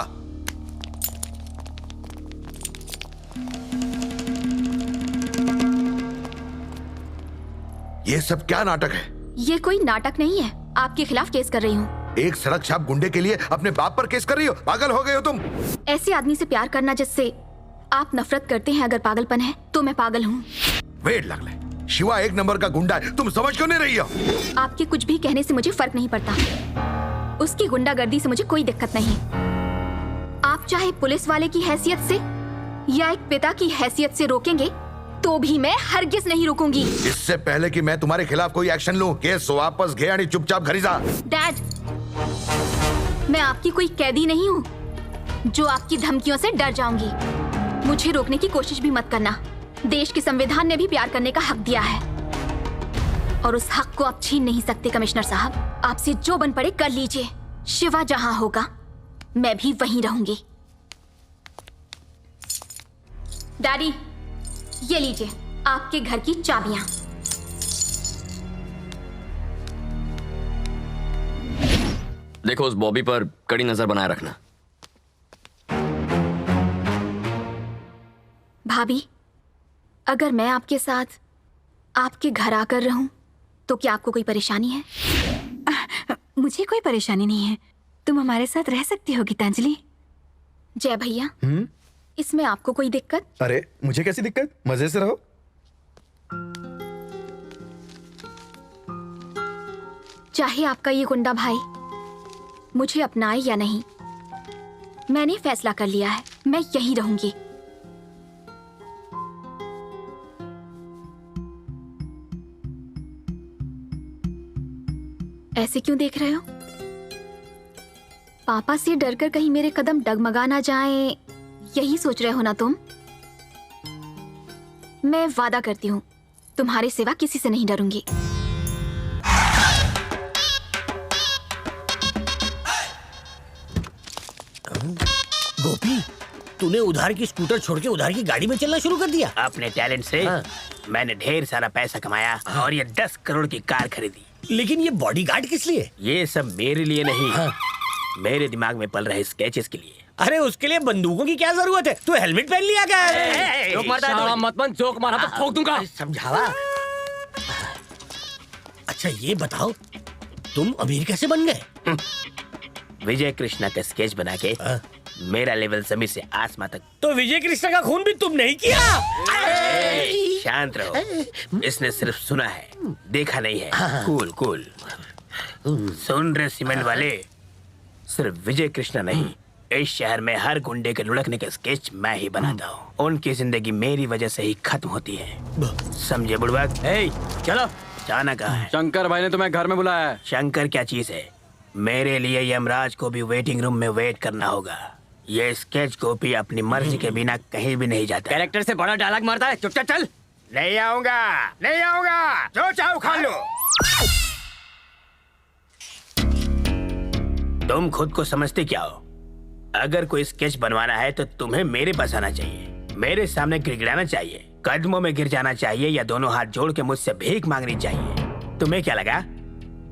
ये सब क्या नाटक है? ये कोई नाटक नहीं है। आपके खिलाफ केस कर रही हूँ। एक सड़क छाप गुंडे के लिए अपने बाप पर केस कर रही हो? पागल हो गए हो तुम? ऐसे आदमी से प्यार करना जिससे आप नफरत करते हैं अगर पागलपन है तो मैं पागल हूँ। वेट लगले, शिवा 1 नंबर का गुंडा है। तुम समझ क्यों नहीं रही हो? आपके कुछ भी कहने से मुझे फर्क नहीं पड़ता। उसकी गुंडागर्दी से मुझे कोई दिक्कत नहीं। आप चाहे पुलिस वाले की हैसियत से या एक पिता की हैसियत से रोकेंगे तो भी मैं हरगिज नहीं रुकूंगी। इससे पहले कि मैं तुम्हारे खिलाफ कोई एक्शन लूं, केस वापस घे आणि चुपचाप घरी जा। डैड, मैं आपकी कोई कैदी नहीं हूँ जो आपकी धमकियों से डर जाऊंगी। मुझे रोकने की कोशिश भी मत करना। देश के संविधान ने भी प्यार करने का हक दिया है और उस हक को आप छीन नहीं सकते। कमिश्नर साहब, आपसे जो बन पड़े कर लीजिए। शिवा जहां होगा मैं भी वहीं रहूंगी। डैडी, ये लीजिए आपके घर की चाबियां। देखो, उस बॉबी पर कड़ी नजर बनाए रखना। भाभी, अगर मैं आपके साथ आपके घर आकर रहूं तो क्या आपको कोई परेशानी है? मुझे कोई परेशानी नहीं है। तुम हमारे साथ रह सकती हो गीतांजलि। जय भैया, इसमें आपको कोई दिक्कत? अरे मुझे कैसी दिक्कत, मजे से रहो। चाहे आपका ये गुंडा भाई मुझे अपनाए या नहीं, मैंने फैसला कर लिया है, मैं यहीं रहूंगी। ऐसे क्यों देख रहे हो? पापा से डरकर कहीं मेरे कदम डगमगा ना जाएं, यही सोच रहे हो ना तुम? मैं वादा करती हूँ तुम्हारे सिवा किसी से नहीं डरूंगी। गोपी, तूने उधार की स्कूटर छोड़ के उधार की गाड़ी में चलना शुरू कर दिया। अपने टैलेंट से मैंने ढेर सारा पैसा कमाया और ये 10 करोड़ की कार खरीदी। लेकिन ये बॉडीगार्ड किस लिए? ये सब मेरे लिए नहीं, मेरे दिमाग में पल रहे स्केचेस के लिए। अरे उसके लिए बंदूकों की क्या जरूरत है? तू हेलमेट पहन लिया क्या? जोक मारता है तो? मत मन, जोक मारा तो ठोक दूंगा। समझावा। अच्छा ये बताओ, तुम अमीर कैसे बन गए? विजय कृष्णा का स्केच बना के मेरा लेवल जमीन से आसमां तक। तो विजय कृष्णा का खून भी तुम नहीं किया? शांत रहो, इसने सिर्फ सुना है, देखा नहीं है। Cool cool. सुन रहे सीमेंट वाले, सिर्फ विजय कृष्णा नहीं, इस शहर में हर गुंडे के लुढ़कने के स्केच मैं ही बनाता हूँ। उनकी जिंदगी मेरी वजह से ही खत्म होती है, समझे बुड़बक? चलो, जाना कहाँ है? शंकर भाई ने तुम्हें घर में बुलाया है। शंकर क्या चीज है? मेरे लिए यमराज को भी वेटिंग रूम में वेट करना होगा। ये स्केच कॉपी अपनी मर्जी के बिना कहीं भी नहीं जाता। कैरेक्टर से बड़ा डायलॉग मारता है, चुपचाप चल। नहीं आऊंगा, नहीं आऊंगा, जो चाहो खा लो। तुम खुद को समझते क्या हो? अगर कोई स्केच बनवाना है तो तुम्हें मेरे पास आना चाहिए, मेरे सामने गिड़गिड़ाना चाहिए, कदमों में गिर जाना चाहिए या दोनों हाथ जोड़ के मुझसे भीख मांगनी चाहिए। तुम्हें क्या लगा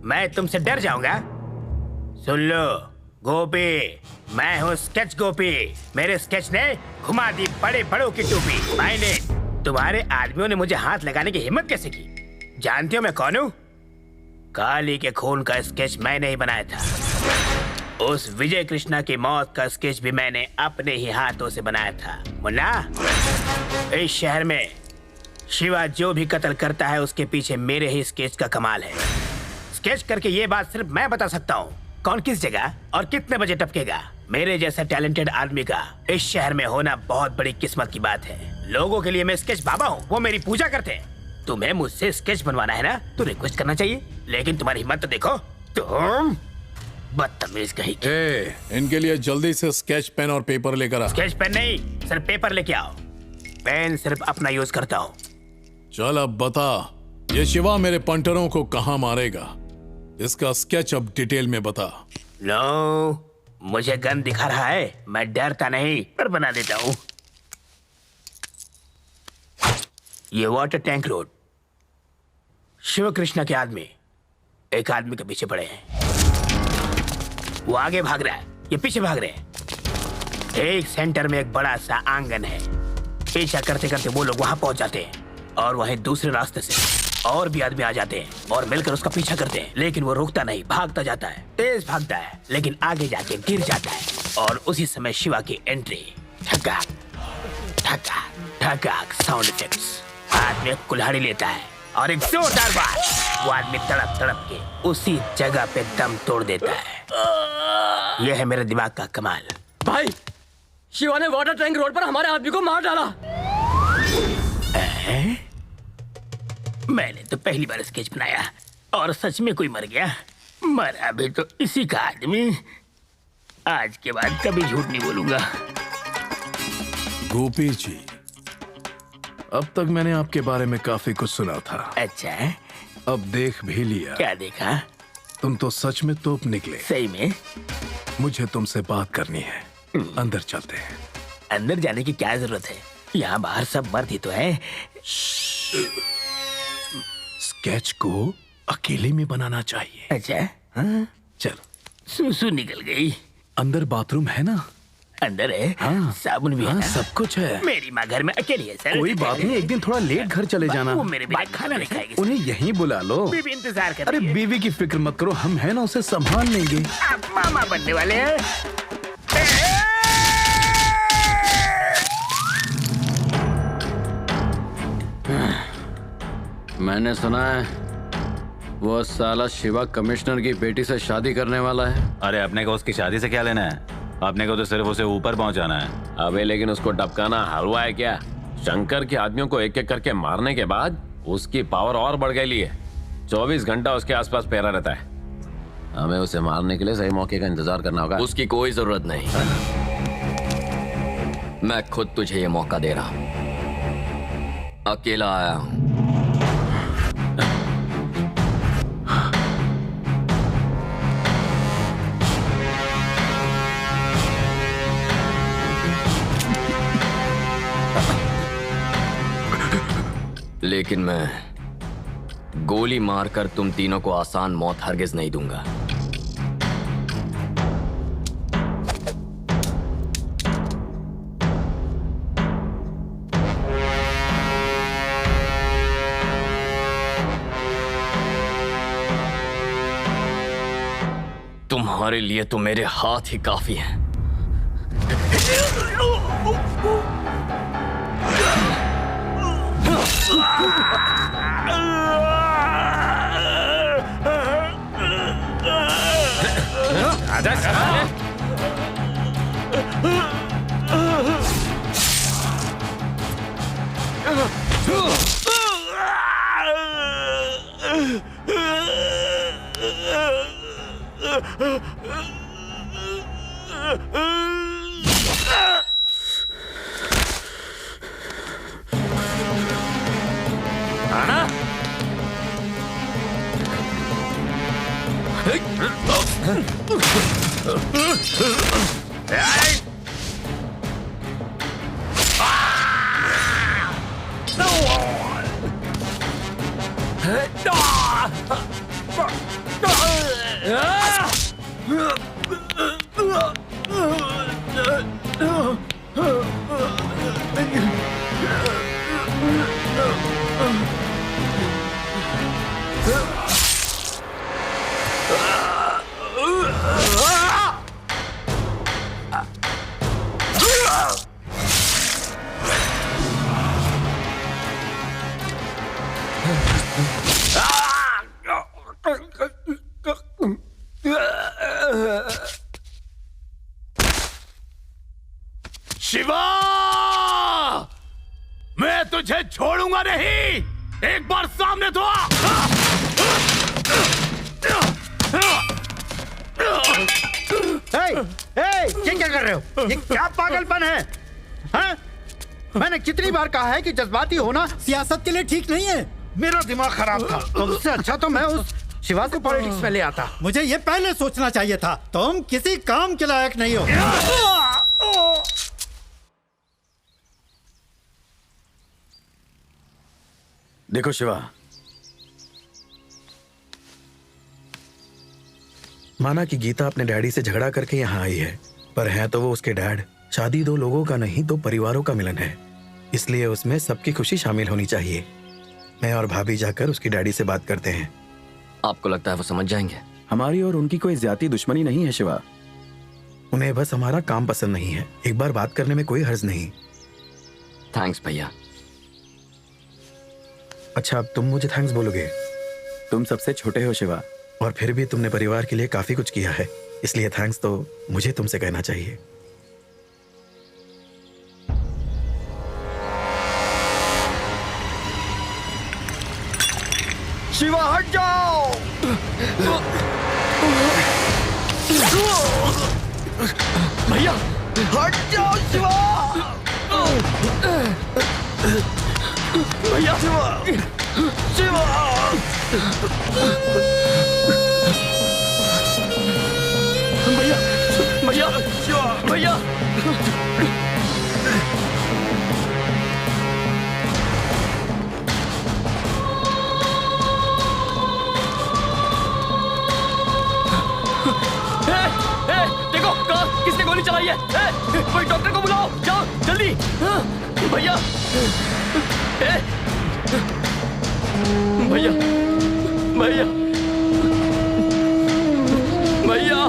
मैं तुमसे डर जाऊंगा? सुन लो गोपी, मैं हूँ स्केच गोपी। मेरे स्केच ने घुमा दी बड़े बड़ों की टोपी। मैंने तुम्हारे आदमियों ने मुझे हाथ लगाने की हिम्मत कैसे की? जानते हो मैं कौन हूँ? काली के खून का स्केच मैंने ही बनाया था। उस विजय कृष्णा की मौत का स्केच भी मैंने अपने ही हाथों से बनाया था। मुन्ना, इस शहर में शिवा जो भी कत्ल करता है उसके पीछे मेरे ही स्केच का कमाल है। स्केच करके ये बात सिर्फ मैं बता सकता हूँ, कौन किस जगह और कितने बजे टपकेगा। मेरे जैसा टैलेंटेड आदमी का इस शहर में होना बहुत बड़ी किस्मत की बात है। लोगों के लिए मैं स्केच बाबा हूँ, वो मेरी पूजा करते हैं। तुम्हें मुझसे स्केच बनवाना है ना, तो रिक्वेस्ट करना चाहिए, लेकिन तुम्हारी हिम्मत तो देखो। तुम बदतमीज कहीं की। इनके लिए जल्दी से स्केच पेन और पेपर लेकर आ। स्केच पेन नहीं, सिर्फ पेपर लेके आओ। पेन सिर्फ अपना यूज करता हूँ। चल अब बता, ये शिवा मेरे पंटरों को कहाँ मारेगा? इसका स्केच अब डिटेल में बता। नो, मुझे गन दिखा रहा है, मैं डरता नहीं, पर बना देता हूँ। ये water tank road. Shiv Krishna के आदमी एक आदमी के पीछे पड़े हैं। वो आगे भाग रहा है, ये पीछे भाग रहे हैं। एक सेंटर में एक बड़ा सा आंगन है। पीछा करते करते वो लोग वहां पहुंच जाते हैं और वहीं दूसरे रास्ते से और भी आदमी आ जाते हैं और मिलकर उसका पीछा करते हैं, लेकिन वो रुकता नहीं, भागता जाता है, तेज भागता है, लेकिन आगे जाके गिर जाता है। और उसी समय शिवा की एंट्री। ठकाक ठकाक ठकाक साउंड इफेक्ट्स। आदमी कुल्हाड़ी लेता है और एक जोरदार बात, वो आदमी तड़प तड़प के उसी जगह पे दम तोड़ देता है। यह है मेरे दिमाग का कमाल। भाई, शिवा ने वाटर टैंक रोड पर हमारे आदमी को मार डाला। मैंने तो पहली बार स्केच बनाया और सच में कोई मर गया। मरा भी तो इसी का आदमी। आज के बाद कभी झूठ नहीं बोलूंगा। गोपी जी, अब तक मैंने आपके बारे में काफी कुछ सुना था। अच्छा है? अब देख भी लिया। क्या देखा? तुम तो सच में तोप निकले। सही में? मुझे तुमसे बात करनी है। अंदर चलते हैं। अंदर जाने की क्या जरूरत है? यहाँ बाहर सब मर्द ही तो है। स्केच को अकेले में बनाना चाहिए। अच्छा हाँ? चल। सूसू निकल गई। अंदर बाथरूम है ना? अंदर है। हाँ, साबुन भी हाँ, है। सब कुछ है। मेरी माँ घर में अकेली है सर। कोई बात नहीं, एक दिन थोड़ा लेट घर चले जाना। वो मेरे बिना खाना नहीं खाएगी। उन्हें यहीं बुला लो। बीवी इंतजार कर अरे रही है। बीवी की फिक्र मत करो, हम है ना, उसे संभाल लेंगे। आप मामा बनने वाले हैं। मैंने सुना है वो साला शिवा कमिश्नर की बेटी से शादी करने वाला है। अरे अपने को उसकी शादी से क्या लेना है? अपने को तो सिर्फ उसे ऊपर पहुंचाना है। अबे लेकिन उसको टपकाना हलवा है क्या? शंकर के आदमियों को एक एक करके मारने के बाद उसकी पावर और बढ़ गई है। 24 घंटा उसके आसपास पैरा रहता है। हमें उसे मारने के लिए सही मौके का इंतजार करना होगा। उसकी कोई जरूरत नहीं। मैं खुद तुझे ये मौका दे रहा हूं। अकेला आया हूं। लेकिन मैं गोली मारकर तुम तीनों को आसान मौत हरगिज नहीं दूंगा। तुम्हारे लिए तो मेरे हाथ ही काफी हैं। शिवा, मैं तुझे छोड़ूंगा नहीं। एक बार सामने तो आ। ये क्या कर रहे हो? ये क्या पागलपन है? हाँ? मैंने कितनी बार कहा है कि जज्बाती होना सियासत के लिए ठीक नहीं है। मेरा दिमाग खराब था। तुमसे अच्छा तो मैं उस शिवा को पॉलिटिक्स में ले आता। मुझे ये पहले सोचना चाहिए था। तुम किसी काम के लायक नहीं हो। देखो शिवा, माना कि गीता अपने डैडी से झगड़ा करके यहाँ आई है, पर है तो वो उसके डैड। शादी दो लोगों का नहीं, दो परिवारों का मिलन है, इसलिए उसमें सबकी खुशी शामिल होनी चाहिए। मैं और भाभी जाकर उसकी डैडी से बात करते हैं। आपको लगता है वो समझ जाएंगे? हमारी और उनकी कोई ज्यादा दुश्मनी नहीं है शिवा। उन्हें बस हमारा काम पसंद नहीं है। एक बार बात करने में कोई हर्ज नहीं। थैंक्स भैया। अच्छा, अब तुम मुझे थैंक्स बोलोगे? तुम सबसे छोटे हो शिवा, और फिर भी तुमने परिवार के लिए काफी कुछ किया है, इसलिए थैंक्स तो मुझे तुमसे कहना चाहिए। शिवा हट जाओ। भैया हट जाओ शिवा। भैया शिवा शिवा। भैया भैया भैया देखो कहाँ किसने गोली चलाई है? कोई डॉक्टर को बुलाओ, जाओ जल्दी। भैया भैया भैया भैया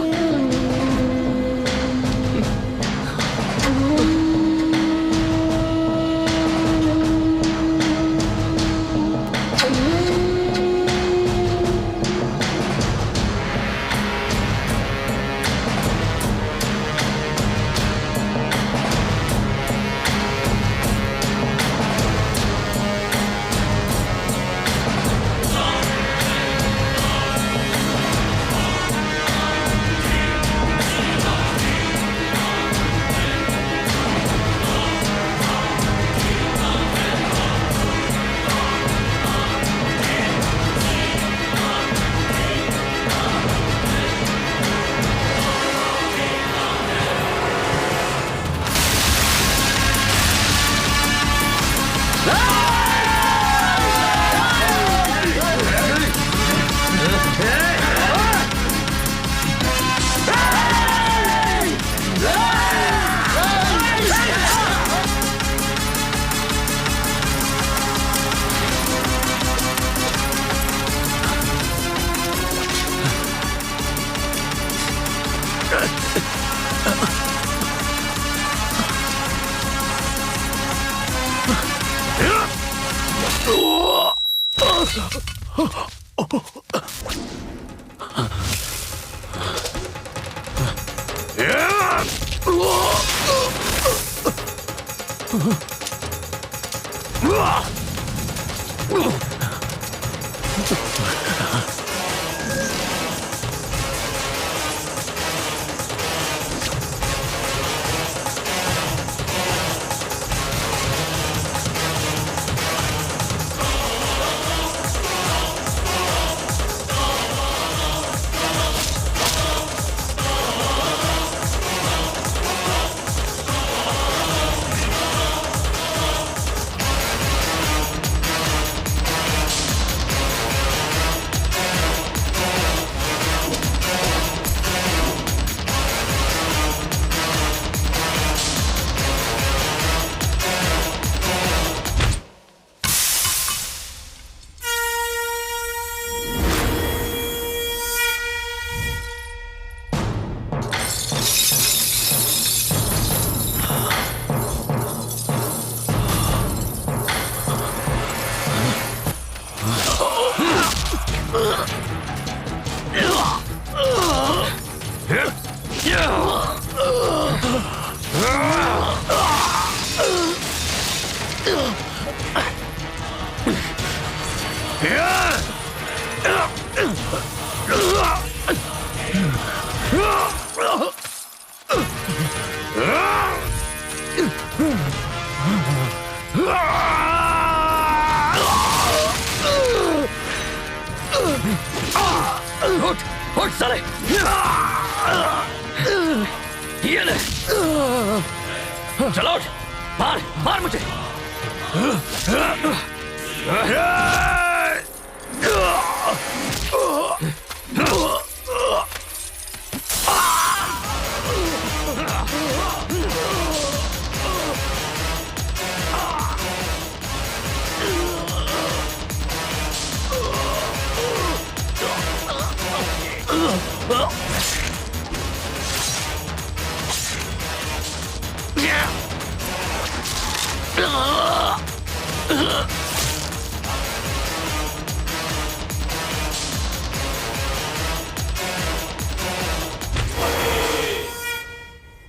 उठ उठ साले ये ले चलो उठ मार मार मुझे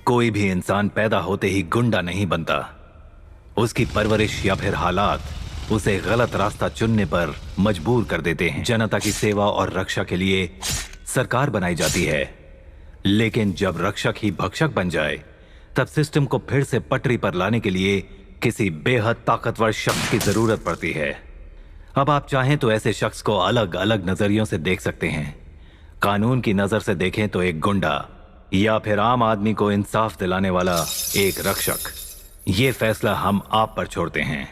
कोई भी इंसान पैदा होते ही गुंडा नहीं बनता। उसकी परवरिश या फिर हालात उसे गलत रास्ता चुनने पर मजबूर कर देते हैं। जनता की सेवा और रक्षा के लिए सरकार बनाई जाती है, लेकिन जब रक्षक ही भक्षक बन जाए तब सिस्टम को फिर से पटरी पर लाने के लिए किसी बेहद ताकतवर शख्स की जरूरत पड़ती है। अब आप चाहें तो ऐसे शख्स को अलग अलग नजरियों से देख सकते हैं। कानून की नजर से देखें तो एक गुंडा, या फिर आम आदमी को इंसाफ दिलाने वाला एक रक्षक। ये फैसला हम आप पर छोड़ते हैं।